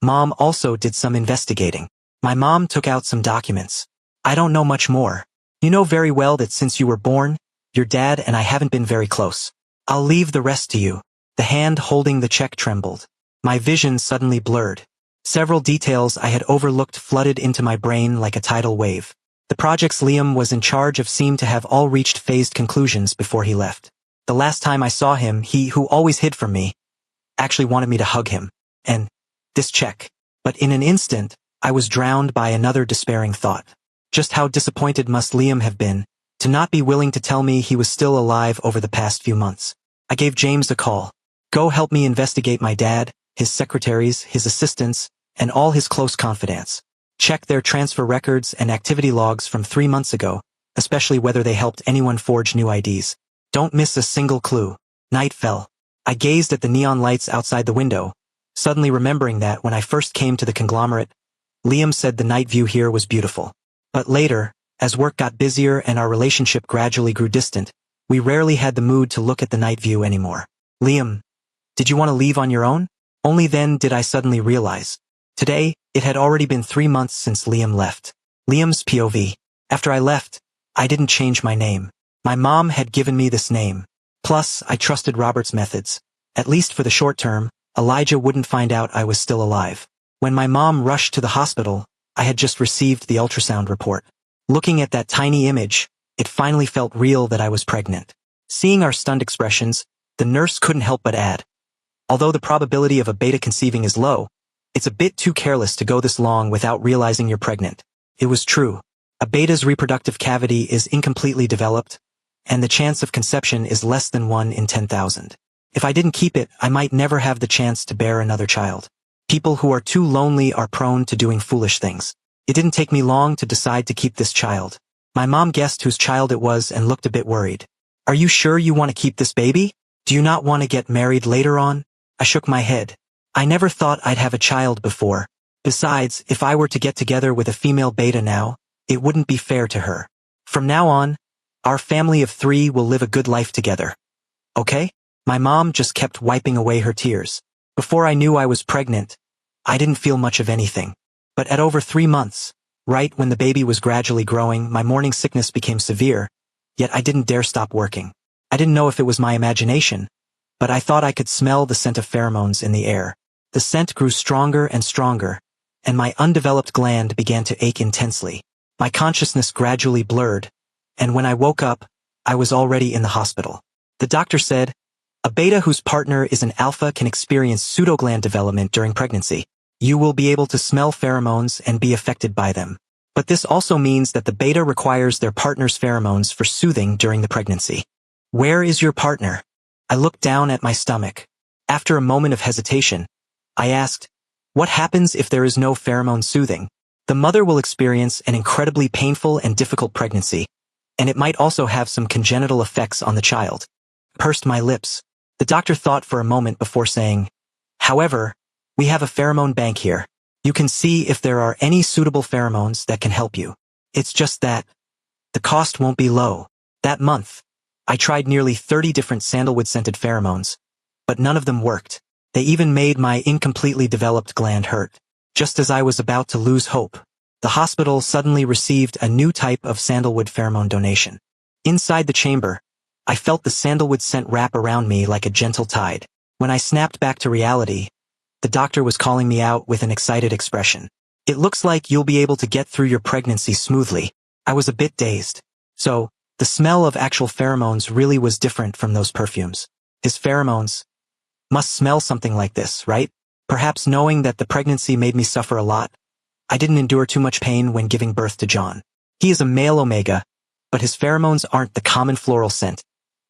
Mom also did some investigating. My mom took out some documents. "I don't know much more. You know very well that since you were born, your dad and I haven't been very close. I'll leave the rest to you." The hand holding the check trembled. My vision suddenly blurred. Several details I had overlooked flooded into my brain like a tidal wave. The projects Liam was in charge of seemed to have all reached phased conclusions before he left. The last time I saw him, he, who always hid from me, actually wanted me to hug him. And this check. But in an instant, I was drowned by another despairing thought. Just how disappointed must Liam have been to not be willing to tell me he was still alive over the past few months. I gave James a call. "Go help me investigate my dad, his secretaries, his assistants, and all his close confidants. Check their transfer records and activity logs from 3 months ago, especially whether they helped anyone forge new IDs. Don't miss a single clue." Night fell. I gazed at the neon lights outside the window, suddenly remembering that when I first came to the conglomerate, Liam said the night view here was beautiful. But later, as work got busier and our relationship gradually grew distant, we rarely had the mood to look at the night view anymore. "Liam, did you want to leave on your own?" Only then did I suddenly realize. Today, it had already been 3 months since Liam left. Liam's POV. After I left, I didn't change my name. My mom had given me this name. Plus, I trusted Robert's methods. At least for the short term, Elijah wouldn't find out I was still alive. When my mom rushed to the hospital, I had just received the ultrasound report. Looking at that tiny image, It finally felt real that I was pregnant. Seeing our stunned expressions, the nurse couldn't help but add, although the probability of a beta conceiving is low, it's a bit too careless to go this long without realizing you're pregnant. It was true. A beta's reproductive cavity is incompletely developed, and the chance of conception is less than 1 in 10,000. If I didn't keep it, I might never have the chance to bear another child. People who are too lonely are prone to doing foolish things. It didn't take me long to decide to keep this child. My mom guessed whose child it was and looked a bit worried. Are you sure you want to keep this baby? Do you not want to get married later on? I shook my head. I never thought I'd have a child before. Besides, if I were to get together with a female beta now, it wouldn't be fair to her. From now on, our family of 3 will live a good life together. Okay? My mom just kept wiping away her tears. Before I knew I was pregnant, I didn't feel much of anything. But at over 3 months, right when the baby was gradually growing, my morning sickness became severe, yet I didn't dare stop working. I didn't know if it was my imagination, but I thought I could smell the scent of pheromones in the air. The scent grew stronger and stronger, and my undeveloped gland began to ache intensely. My consciousness gradually blurred, and when I woke up, I was already in the hospital. The doctor said, a beta whose partner is an alpha can experience pseudogland development during pregnancy. You will be able to smell pheromones and be affected by them. But this also means that the beta requires their partner's pheromones for soothing during the pregnancy. Where is your partner? I looked down at my stomach. After a moment of hesitation, I asked, what happens if there is no pheromone soothing? The mother will experience an incredibly painful and difficult pregnancy, and it might also have some congenital effects on the child. I pursed my lips. The doctor thought for a moment before saying, however, we have a pheromone bank here. You can see if there are any suitable pheromones that can help you. It's just that the cost won't be low. That month, I tried nearly 30 different sandalwood-scented pheromones, but none of them worked. They even made my incompletely developed gland hurt. Just as I was about to lose hope, the hospital suddenly received a new type of sandalwood pheromone donation. Inside the chamber, I felt the sandalwood scent wrap around me like a gentle tide. When I snapped back to reality, the doctor was calling me out with an excited expression. It looks like you'll be able to get through your pregnancy smoothly. I was a bit dazed. So, the smell of actual pheromones really was different from those perfumes. His pheromones must smell something like this, right? Perhaps knowing that the pregnancy made me suffer a lot, I didn't endure too much pain when giving birth to John. He is a male omega, but his pheromones aren't the common floral scent.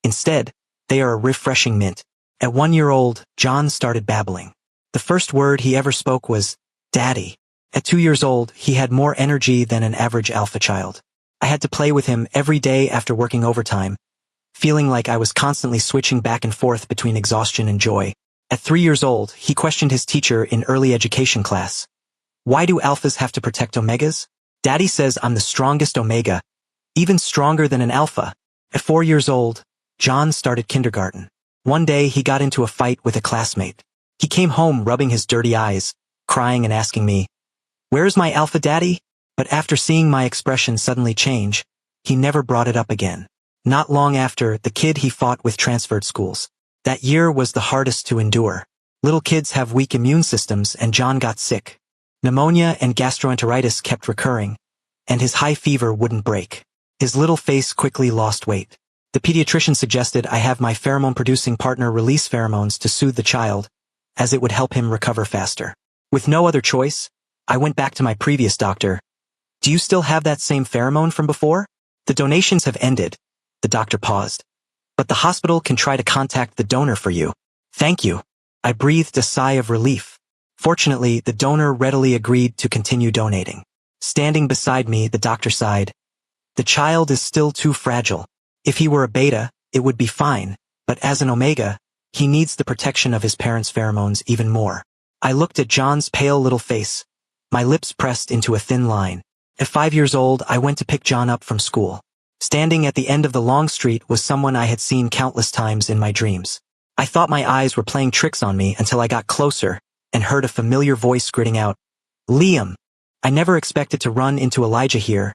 Instead, they are a refreshing mint. At 1 year old, John started babbling. The first word he ever spoke was, Daddy. At 2 years old, he had more energy than an average alpha child. I had to play with him every day after working overtime, feeling like I was constantly switching back and forth between exhaustion and joy. At 3 years old, he questioned his teacher in early education class. Why do alphas have to protect omegas? Daddy says I'm the strongest omega, even stronger than an alpha. At 4 years old, John started kindergarten. One day he got into a fight with a classmate. He came home rubbing his dirty eyes, crying and asking me, "Where's my alpha daddy?" But after seeing my expression suddenly change, he never brought it up again. Not long after, the kid he fought with transferred schools. That year was the hardest to endure. Little kids have weak immune systems, and John got sick. Pneumonia and gastroenteritis kept recurring, and his high fever wouldn't break. His little face quickly lost weight. The pediatrician suggested I have my pheromone-producing partner release pheromones to soothe the child, as it would help him recover faster. With no other choice, I went back to my previous doctor. Do you still have that same pheromone from before? The donations have ended. The doctor paused. But the hospital can try to contact the donor for you. Thank you. I breathed a sigh of relief. Fortunately, the donor readily agreed to continue donating. Standing beside me, the doctor sighed. The child is still too fragile. If he were a beta, it would be fine, but as an omega, he needs the protection of his parents' pheromones even more. I looked at John's pale little face, my lips pressed into a thin line. At 5 years old, I went to pick John up from school. Standing at the end of the long street was someone I had seen countless times in my dreams. I thought my eyes were playing tricks on me until I got closer and heard a familiar voice gritting out, "Liam." I never expected to run into Elijah here,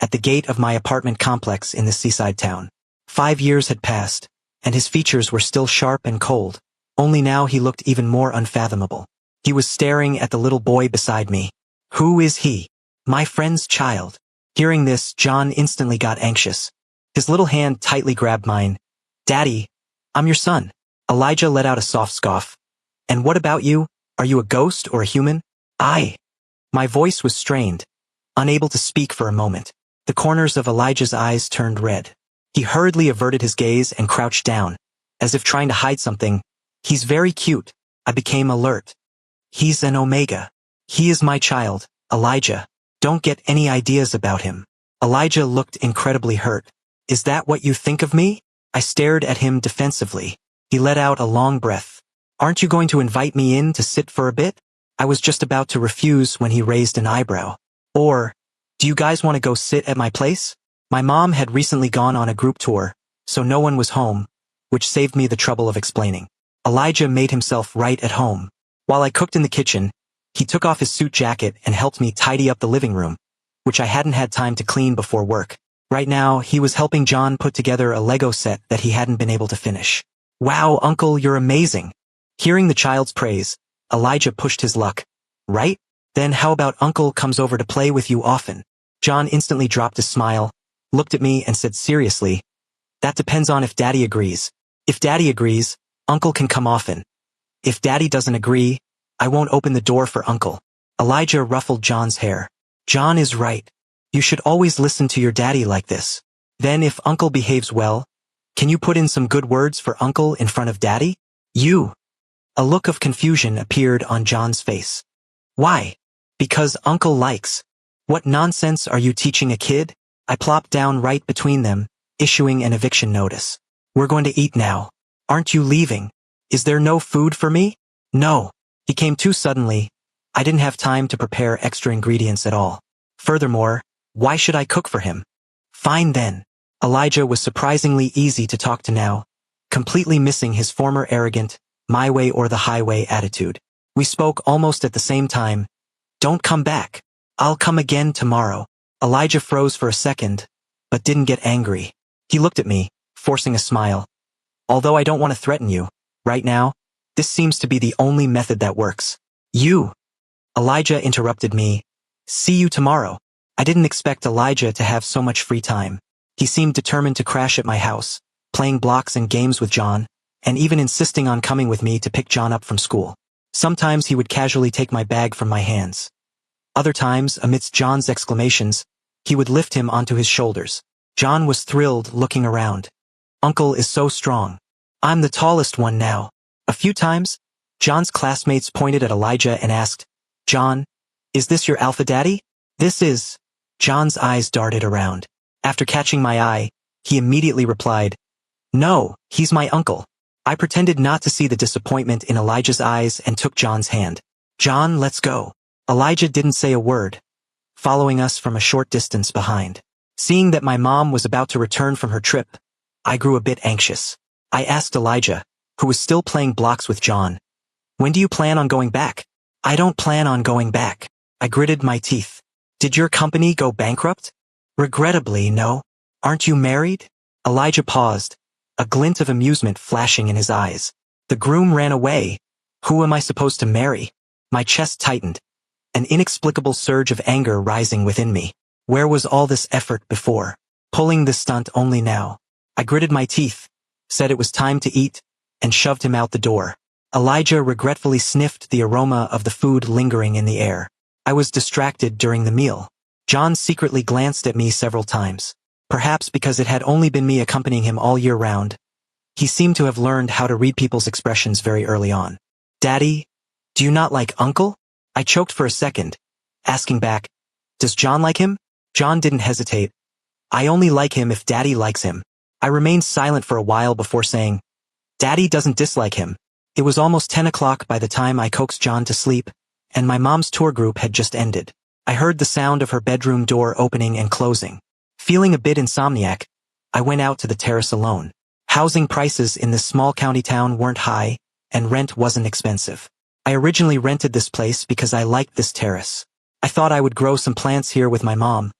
at the gate of my apartment complex in the seaside town. 5 years had passed, and his features were still sharp and cold, only now he looked even more unfathomable. He was staring at the little boy beside me. Who is he? My friend's child. Hearing this, John instantly got anxious. His little hand tightly grabbed mine. Daddy, I'm your son. Elijah let out a soft scoff. And what about you? Are you a ghost or a human? My voice was strained, unable to speak for a moment. The corners of Elijah's eyes turned red. He hurriedly averted his gaze and crouched down, as if trying to hide something. He's very cute. I became alert. He's an Omega. He is my child, Elijah. Don't get any ideas about him. Elijah looked incredibly hurt. Is that what you think of me? I stared at him defensively. He let out a long breath. Aren't you going to invite me in to sit for a bit? I was just about to refuse when he raised an eyebrow. Or, do you guys want to go sit at my place? My mom had recently gone on a group tour, so no one was home, which saved me the trouble of explaining. Elijah made himself right at home. While I cooked in the kitchen, he took off his suit jacket and helped me tidy up the living room, which I hadn't had time to clean before work. Right now, he was helping John put together a Lego set that he hadn't been able to finish. Wow, Uncle, you're amazing. Hearing the child's praise, Elijah pushed his luck. Right? Then how about Uncle comes over to play with you often? John instantly dropped a smile, looked at me and said seriously, that depends on if Daddy agrees. If Daddy agrees, Uncle can come often. If Daddy doesn't agree, I won't open the door for Uncle. Elijah ruffled John's hair. John is right. You should always listen to your daddy like this. Then if Uncle behaves well, can you put in some good words for Uncle in front of Daddy? You. A look of confusion appeared on John's face. Why? Because Uncle likes. What nonsense are you teaching a kid? I plopped down right between them, issuing an eviction notice. We're going to eat now. Aren't you leaving? Is there no food for me? No. He came too suddenly. I didn't have time to prepare extra ingredients at all. Furthermore, why should I cook for him? Fine then. Elijah was surprisingly easy to talk to now, completely missing his former arrogant, my way or the highway attitude. We spoke almost at the same time. Don't come back. I'll come again tomorrow. Elijah froze for a second, but didn't get angry. He looked at me, forcing a smile. Although I don't want to threaten you, right now, this seems to be the only method that works. You. Elijah interrupted me. See you tomorrow. I didn't expect Elijah to have so much free time. He seemed determined to crash at my house, playing blocks and games with John, and even insisting on coming with me to pick John up from school. Sometimes he would casually take my bag from my hands. Other times, amidst John's exclamations, he would lift him onto his shoulders. John was thrilled looking around. Uncle is so strong. I'm the tallest one now. A few times, John's classmates pointed at Elijah and asked, John, is this your alpha daddy? This is. John's eyes darted around. After catching my eye, he immediately replied, No, he's my uncle. I pretended not to see the disappointment in Elijah's eyes and took John's hand. John, let's go. Elijah didn't say a word, following us from a short distance behind. Seeing that my mom was about to return from her trip, I grew a bit anxious. I asked Elijah, who was still playing blocks with John, when do you plan on going back? I don't plan on going back. I gritted my teeth. Did your company go bankrupt? Regrettably, no. Aren't you married? Elijah paused, a glint of amusement flashing in his eyes. The groom ran away. Who am I supposed to marry? My chest tightened, an inexplicable surge of anger rising within me. Where was all this effort before? Pulling this stunt only now. I gritted my teeth, said it was time to eat, and shoved him out the door. Elijah regretfully sniffed the aroma of the food lingering in the air. I was distracted during the meal. John secretly glanced at me several times. Perhaps because it had only been me accompanying him all year round. He seemed to have learned how to read people's expressions very early on. Daddy, do you not like Uncle? I choked for a second, asking back, does John like him? John didn't hesitate. I only like him if Daddy likes him. I remained silent for a while before saying, Daddy doesn't dislike him. It was almost 10 o'clock by the time I coaxed John to sleep, and my mom's tour group had just ended. I heard the sound of her bedroom door opening and closing. Feeling a bit insomniac, I went out to the terrace alone. Housing prices in this small county town weren't high, and rent wasn't expensive. I originally rented this place because I liked this terrace. I thought I would grow some plants here with my mom,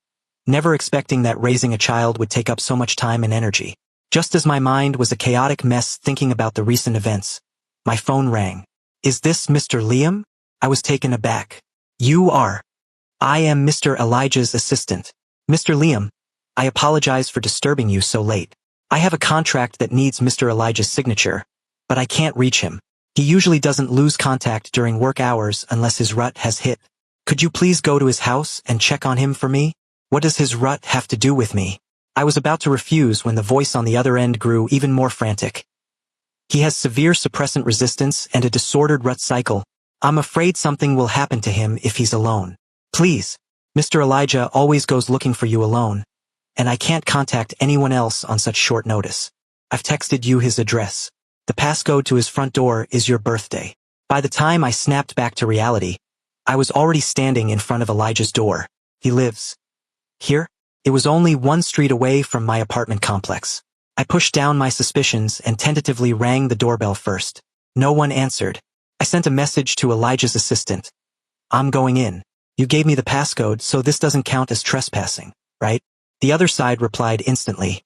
never expecting that raising a child would take up so much time and energy. Just as my mind was a chaotic mess thinking about the recent events, my phone rang. Is this Mr. Liam? I was taken aback. You are. I am Mr. Elijah's assistant. Mr. Liam, I apologize for disturbing you so late. I have a contract that needs Mr. Elijah's signature, but I can't reach him. He usually doesn't lose contact during work hours unless his rut has hit. Could you please go to his house and check on him for me? What does his rut have to do with me? I was about to refuse when the voice on the other end grew even more frantic. He has severe suppressant resistance and a disordered rut cycle. I'm afraid something will happen to him if he's alone. Please. Mr. Elijah always goes looking for you alone, and I can't contact anyone else on such short notice. I've texted you his address. The passcode to his front door is your birthday. By the time I snapped back to reality, I was already standing in front of Elijah's door. He lives here? It was only one street away from my apartment complex. I pushed down my suspicions and tentatively rang the doorbell first. No one answered. I sent a message to Elijah's assistant. I'm going in. You gave me the passcode, so this doesn't count as trespassing, right? The other side replied instantly.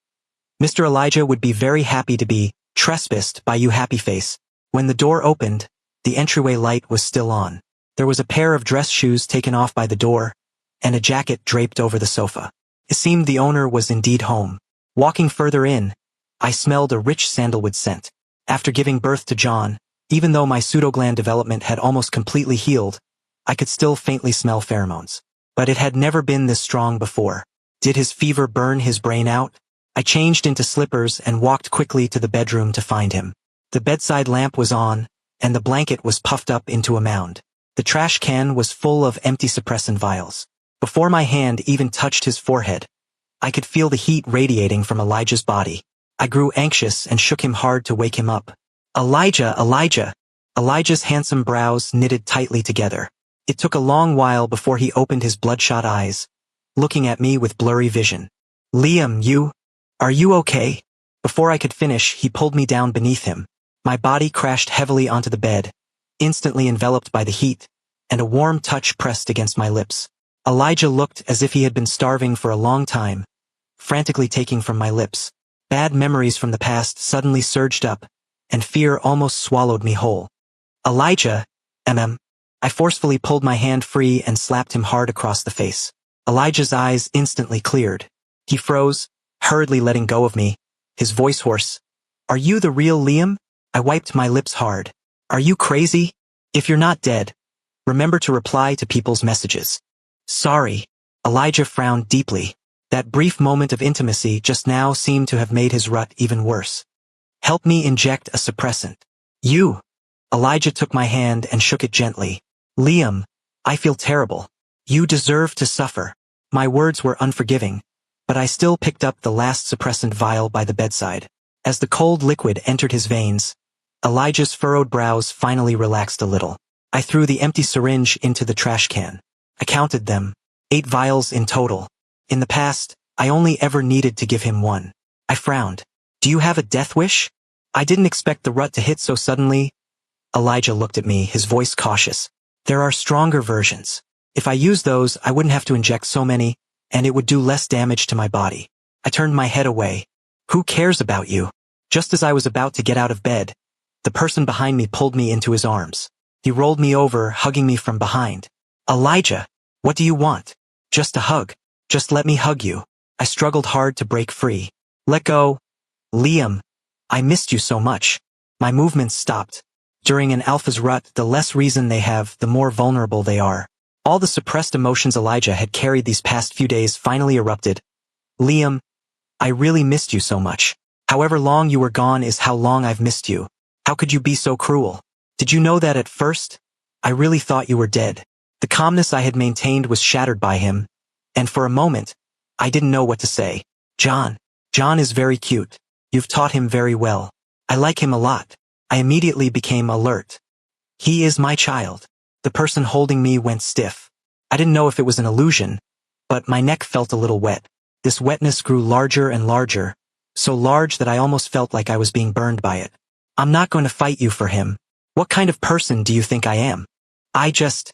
Mr. Elijah would be very happy to be trespassed by you, happy face. When the door opened, the entryway light was still on. There was a pair of dress shoes taken off by the door, and a jacket draped over the sofa. It seemed the owner was indeed home. Walking further in, I smelled a rich sandalwood scent. After giving birth to John, even though my pseudogland development had almost completely healed, I could still faintly smell pheromones. But it had never been this strong before. Did his fever burn his brain out? I changed into slippers and walked quickly to the bedroom to find him. The bedside lamp was on, and the blanket was puffed up into a mound. The trash can was full of empty suppressant vials. Before my hand even touched his forehead, I could feel the heat radiating from Elijah's body. I grew anxious and shook him hard to wake him up. Elijah, Elijah! Elijah's handsome brows knitted tightly together. It took a long while before he opened his bloodshot eyes, looking at me with blurry vision. Liam, are you okay? Before I could finish, he pulled me down beneath him. My body crashed heavily onto the bed, instantly enveloped by the heat, and a warm touch pressed against my lips. Elijah looked as if he had been starving for a long time, frantically taking from my lips. Bad memories from the past suddenly surged up, and fear almost swallowed me whole. Elijah, I forcefully pulled my hand free and slapped him hard across the face. Elijah's eyes instantly cleared. He froze, hurriedly letting go of me, his voice hoarse. Are you the real Liam? I wiped my lips hard. Are you crazy? If you're not dead, remember to reply to people's messages. Sorry. Elijah frowned deeply. That brief moment of intimacy just now seemed to have made his rut even worse. Help me inject a suppressant. You. Elijah took my hand and shook it gently. Liam, I feel terrible. You deserve to suffer. My words were unforgiving, but I still picked up the last suppressant vial by the bedside. As the cold liquid entered his veins, Elijah's furrowed brows finally relaxed a little. I threw the empty syringe into the trash can. I counted them, 8 vials in total. In the past, I only ever needed to give him one. I frowned. Do you have a death wish? I didn't expect the rut to hit so suddenly. Elijah looked at me, his voice cautious. There are stronger versions. If I use those, I wouldn't have to inject so many, and it would do less damage to my body. I turned my head away. Who cares about you? Just as I was about to get out of bed, the person behind me pulled me into his arms. He rolled me over, hugging me from behind. Elijah, what do you want? Just a hug. Just let me hug you. I struggled hard to break free. Let go. Liam, I missed you so much. My movements stopped. During an alpha's rut, the less reason they have, the more vulnerable they are. All the suppressed emotions Elijah had carried these past few days finally erupted. Liam, I really missed you so much. However long you were gone is how long I've missed you. How could you be so cruel? Did you know that at first? I really thought you were dead. The calmness I had maintained was shattered by him, and for a moment, I didn't know what to say. John is very cute. You've taught him very well. I like him a lot. I immediately became alert. He is my child. The person holding me went stiff. I didn't know if it was an illusion, but my neck felt a little wet. This wetness grew larger and larger, so large that I almost felt like I was being burned by it. I'm not going to fight you for him. What kind of person do you think I am? I just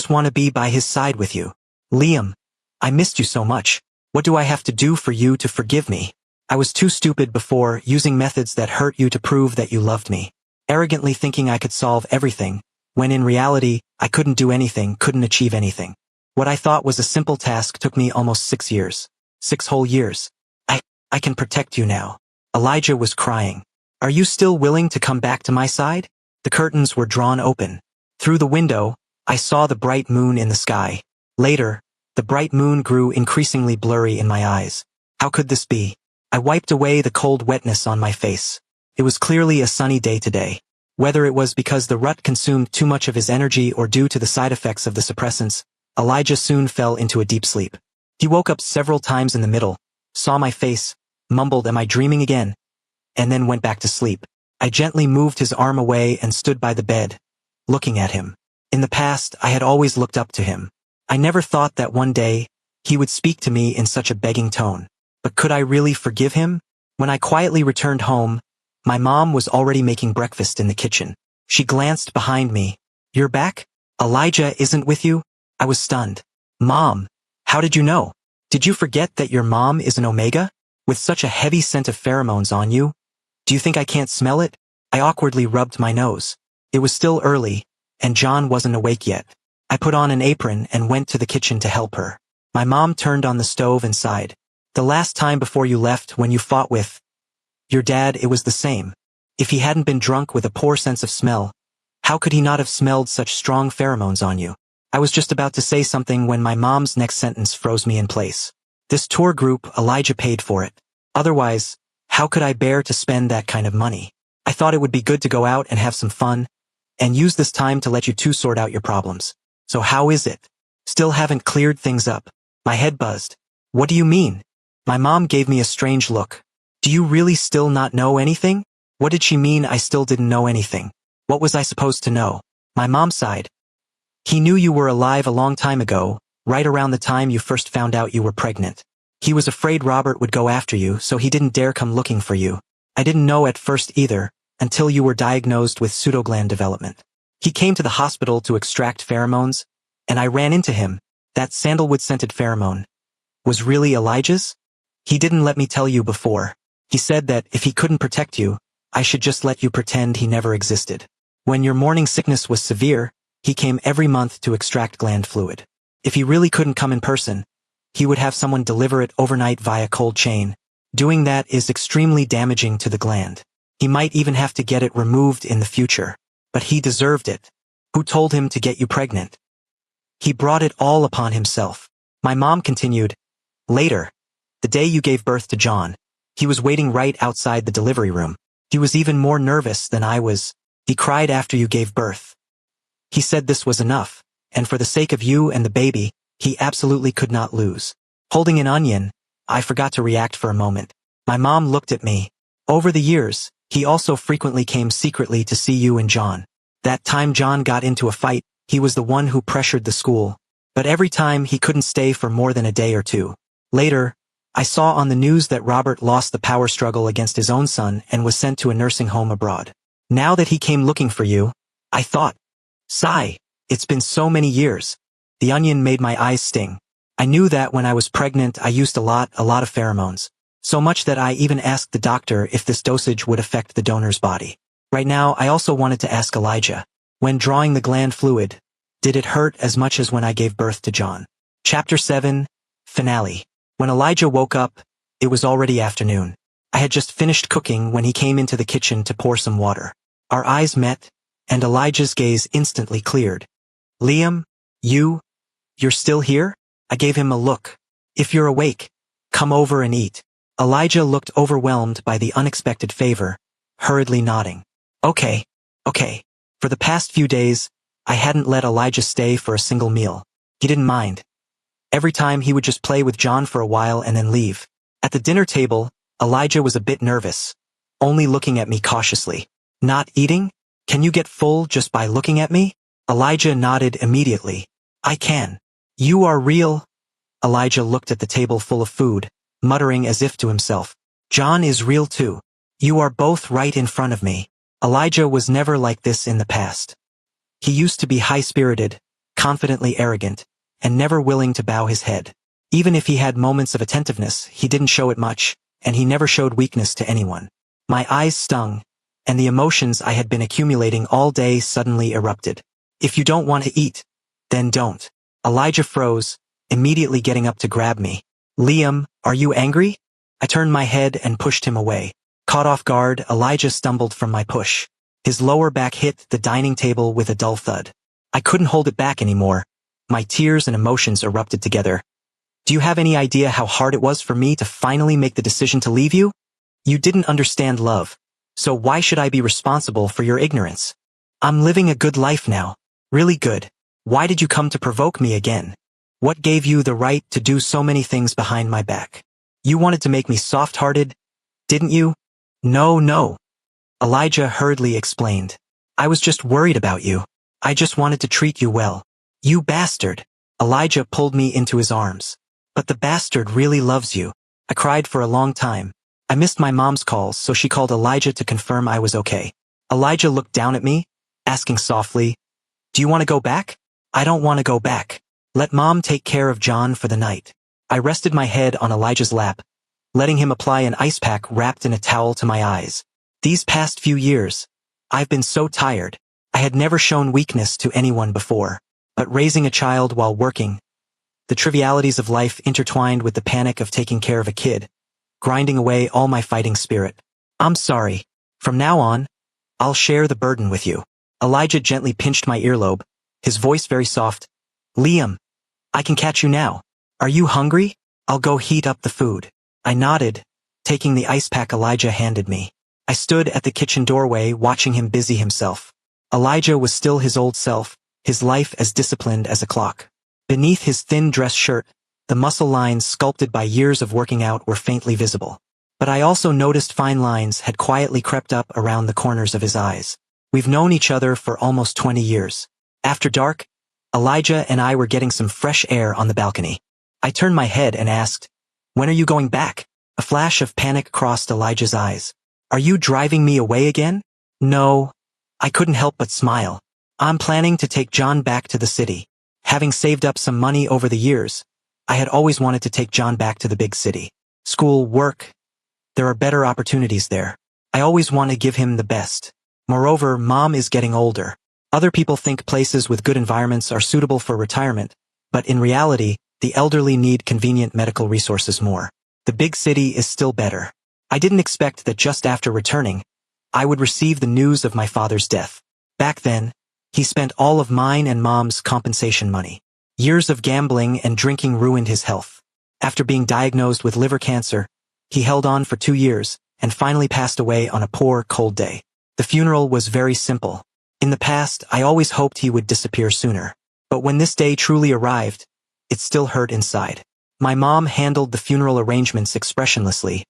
want to be by his side with you. Liam, I missed you so much. What do I have to do for you to forgive me? I was too stupid before, using methods that hurt you to prove that you loved me. Arrogantly thinking I could solve everything, when in reality, I couldn't do anything, couldn't achieve anything. What I thought was a simple task took me almost 6 years. 6 whole years. I can protect you now. Elijah was crying. Are you still willing to come back to my side? The curtains were drawn open. Through the window, I saw the bright moon in the sky. Later, the bright moon grew increasingly blurry in my eyes. How could this be? I wiped away the cold wetness on my face. It was clearly a sunny day today. Whether it was because the rut consumed too much of his energy or due to the side effects of the suppressants, Elijah soon fell into a deep sleep. He woke up several times in the middle, saw my face, mumbled, "Am I dreaming again?" and then went back to sleep. I gently moved his arm away and stood by the bed, looking at him. In the past, I had always looked up to him. I never thought that one day, he would speak to me in such a begging tone. But could I really forgive him? When I quietly returned home, my mom was already making breakfast in the kitchen. She glanced behind me. "You're back? Elijah isn't with you?" I was stunned. "Mom, how did you know? Did you forget that your mom is an Omega? With such a heavy scent of pheromones on you? Do you think I can't smell it?" I awkwardly rubbed my nose. It was still early, and John wasn't awake yet. I put on an apron and went to the kitchen to help her. My mom turned on the stove and sighed. "The last time before you left, when you fought with your dad, it was the same. If he hadn't been drunk with a poor sense of smell, how could he not have smelled such strong pheromones on you?" I was just about to say something when my mom's next sentence froze me in place. "This tour group, Elijah paid for it. Otherwise, how could I bear to spend that kind of money? I thought it would be good to go out and have some fun, and use this time to let you two sort out your problems. So how is it? Still haven't cleared things up?" My head buzzed. "What do you mean?" My mom gave me a strange look. "Do you really still not know anything?" What did she mean I still didn't know anything? What was I supposed to know? My mom sighed. "He knew you were alive a long time ago, right around the time you first found out you were pregnant. He was afraid Robert would go after you, so he didn't dare come looking for you. I didn't know at first either, until you were diagnosed with pseudogland development. He came to the hospital to extract pheromones, and I ran into him. That sandalwood-scented pheromone was really Elijah's? He didn't let me tell you before. He said that if he couldn't protect you, I should just let you pretend he never existed. When your morning sickness was severe, he came every month to extract gland fluid. If he really couldn't come in person, he would have someone deliver it overnight via cold chain. Doing that is extremely damaging to the gland. He might even have to get it removed in the future. But he deserved it. Who told him to get you pregnant? He brought it all upon himself." My mom continued. "Later, the day you gave birth to John, he was waiting right outside the delivery room. He was even more nervous than I was. He cried after you gave birth. He said this was enough, and for the sake of you and the baby, he absolutely could not lose." Holding an onion, I forgot to react for a moment. My mom looked at me. "Over the years, he also frequently came secretly to see you and John. That time John got into a fight, he was the one who pressured the school. But every time he couldn't stay for more than a day or two. Later, I saw on the news that Robert lost the power struggle against his own son and was sent to a nursing home abroad. Now that he came looking for you, I thought, sigh, it's been so many years." The onion made my eyes sting. I knew that when I was pregnant I used a lot of pheromones. So much that I even asked the doctor if this dosage would affect the donor's body. Right now I also wanted to ask Elijah, when drawing the gland fluid, did it hurt as much as when I gave birth to John? Chapter 7, Finale. When Elijah woke up, it was already afternoon. I had just finished cooking when he came into the kitchen to pour some water. Our eyes met, and Elijah's gaze instantly cleared. "Liam, you're still here?" I gave him a look. "If you're awake, come over and eat." Elijah looked overwhelmed by the unexpected favor, hurriedly nodding. Okay. For the past few days, I hadn't let Elijah stay for a single meal. He didn't mind. Every time he would just play with John for a while and then leave. At the dinner table, Elijah was a bit nervous, only looking at me cautiously. "Not eating? Can you get full just by looking at me?" Elijah nodded immediately. "I can." "You are real?" Elijah looked at the table full of food, muttering as if to himself. "John is real too. You are both right in front of me." Elijah was never like this in the past. He used to be high-spirited, confidently arrogant, and never willing to bow his head. Even if he had moments of attentiveness, he didn't show it much, and he never showed weakness to anyone. My eyes stung, and the emotions I had been accumulating all day suddenly erupted. "If you don't want to eat, then don't." Elijah froze, immediately getting up to grab me. Liam, are you angry? I turned my head and pushed him away. Caught off guard, Elijah stumbled from my push. His lower back hit the dining table with a dull thud. I couldn't hold it back anymore. My tears and emotions erupted together. Do you have any idea how hard it was for me to finally make the decision to leave you? You didn't understand love, so why should I be responsible for your ignorance? I'm living a good life now. Really good. Why did you come to provoke me again? What gave you the right to do so many things behind my back? You wanted to make me soft-hearted, didn't you? No. Elijah hurriedly explained. I was just worried about you. I just wanted to treat you well. You bastard. Elijah pulled me into his arms. But the bastard really loves you. I cried for a long time. I missed my mom's calls, so she called Elijah to confirm I was okay. Elijah looked down at me, asking softly, Do you want to go back? I don't want to go back. Let Mom take care of John for the night. I rested my head on Elijah's lap, letting him apply an ice pack wrapped in a towel to my eyes. These past few years, I've been so tired. I had never shown weakness to anyone before. But raising a child while working, the trivialities of life intertwined with the panic of taking care of a kid, grinding away all my fighting spirit. I'm sorry. From now on, I'll share the burden with you. Elijah gently pinched my earlobe, his voice very soft. Liam, I can catch you now. Are you hungry? I'll go heat up the food. I nodded, taking the ice pack Elijah handed me. I stood at the kitchen doorway watching him busy himself. Elijah was still his old self, his life as disciplined as a clock. Beneath his thin dress shirt, the muscle lines sculpted by years of working out were faintly visible. But I also noticed fine lines had quietly crept up around the corners of his eyes. We've known each other for almost 20 years. After dark, Elijah and I were getting some fresh air on the balcony. I turned my head and asked, When are you going back? A flash of panic crossed Elijah's eyes. Are you driving me away again? No. I couldn't help but smile. I'm planning to take John back to the city. Having saved up some money over the years, I had always wanted to take John back to the big city. School, work. There are better opportunities there. I always want to give him the best. Moreover, Mom is getting older. Other people think places with good environments are suitable for retirement, but in reality, the elderly need convenient medical resources more. The big city is still better. I didn't expect that just after returning, I would receive the news of my father's death. Back then, he spent all of mine and Mom's compensation money. Years of gambling and drinking ruined his health. After being diagnosed with liver cancer, he held on for 2 years and finally passed away on a poor, cold day. The funeral was very simple. In the past, I always hoped he would disappear sooner. But when this day truly arrived, it still hurt inside. My mom handled the funeral arrangements expressionlessly,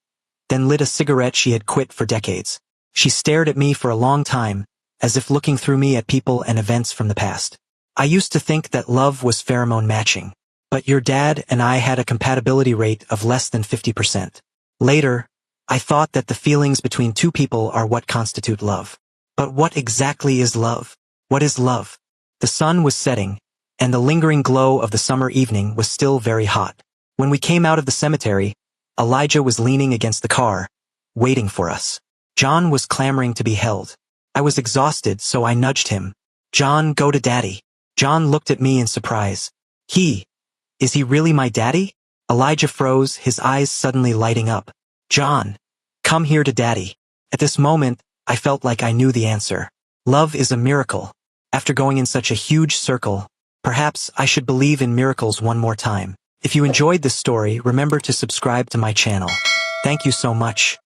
then lit a cigarette she had quit for decades. She stared at me for a long time, as if looking through me at people and events from the past. I used to think that love was pheromone matching, but your dad and I had a compatibility rate of less than 50%. Later, I thought that the feelings between two people are what constitute love. But what exactly is love? What is love? The sun was setting, and the lingering glow of the summer evening was still very hot. When we came out of the cemetery, Elijah was leaning against the car, waiting for us. John was clamoring to be held. I was exhausted, so I nudged him. John, go to Daddy. John looked at me in surprise. Is he really my daddy? Elijah froze, his eyes suddenly lighting up. John, come here to Daddy. At this moment, I felt like I knew the answer. Love is a miracle. After going in such a huge circle, perhaps I should believe in miracles one more time. If you enjoyed this story, remember to subscribe to my channel. Thank you so much.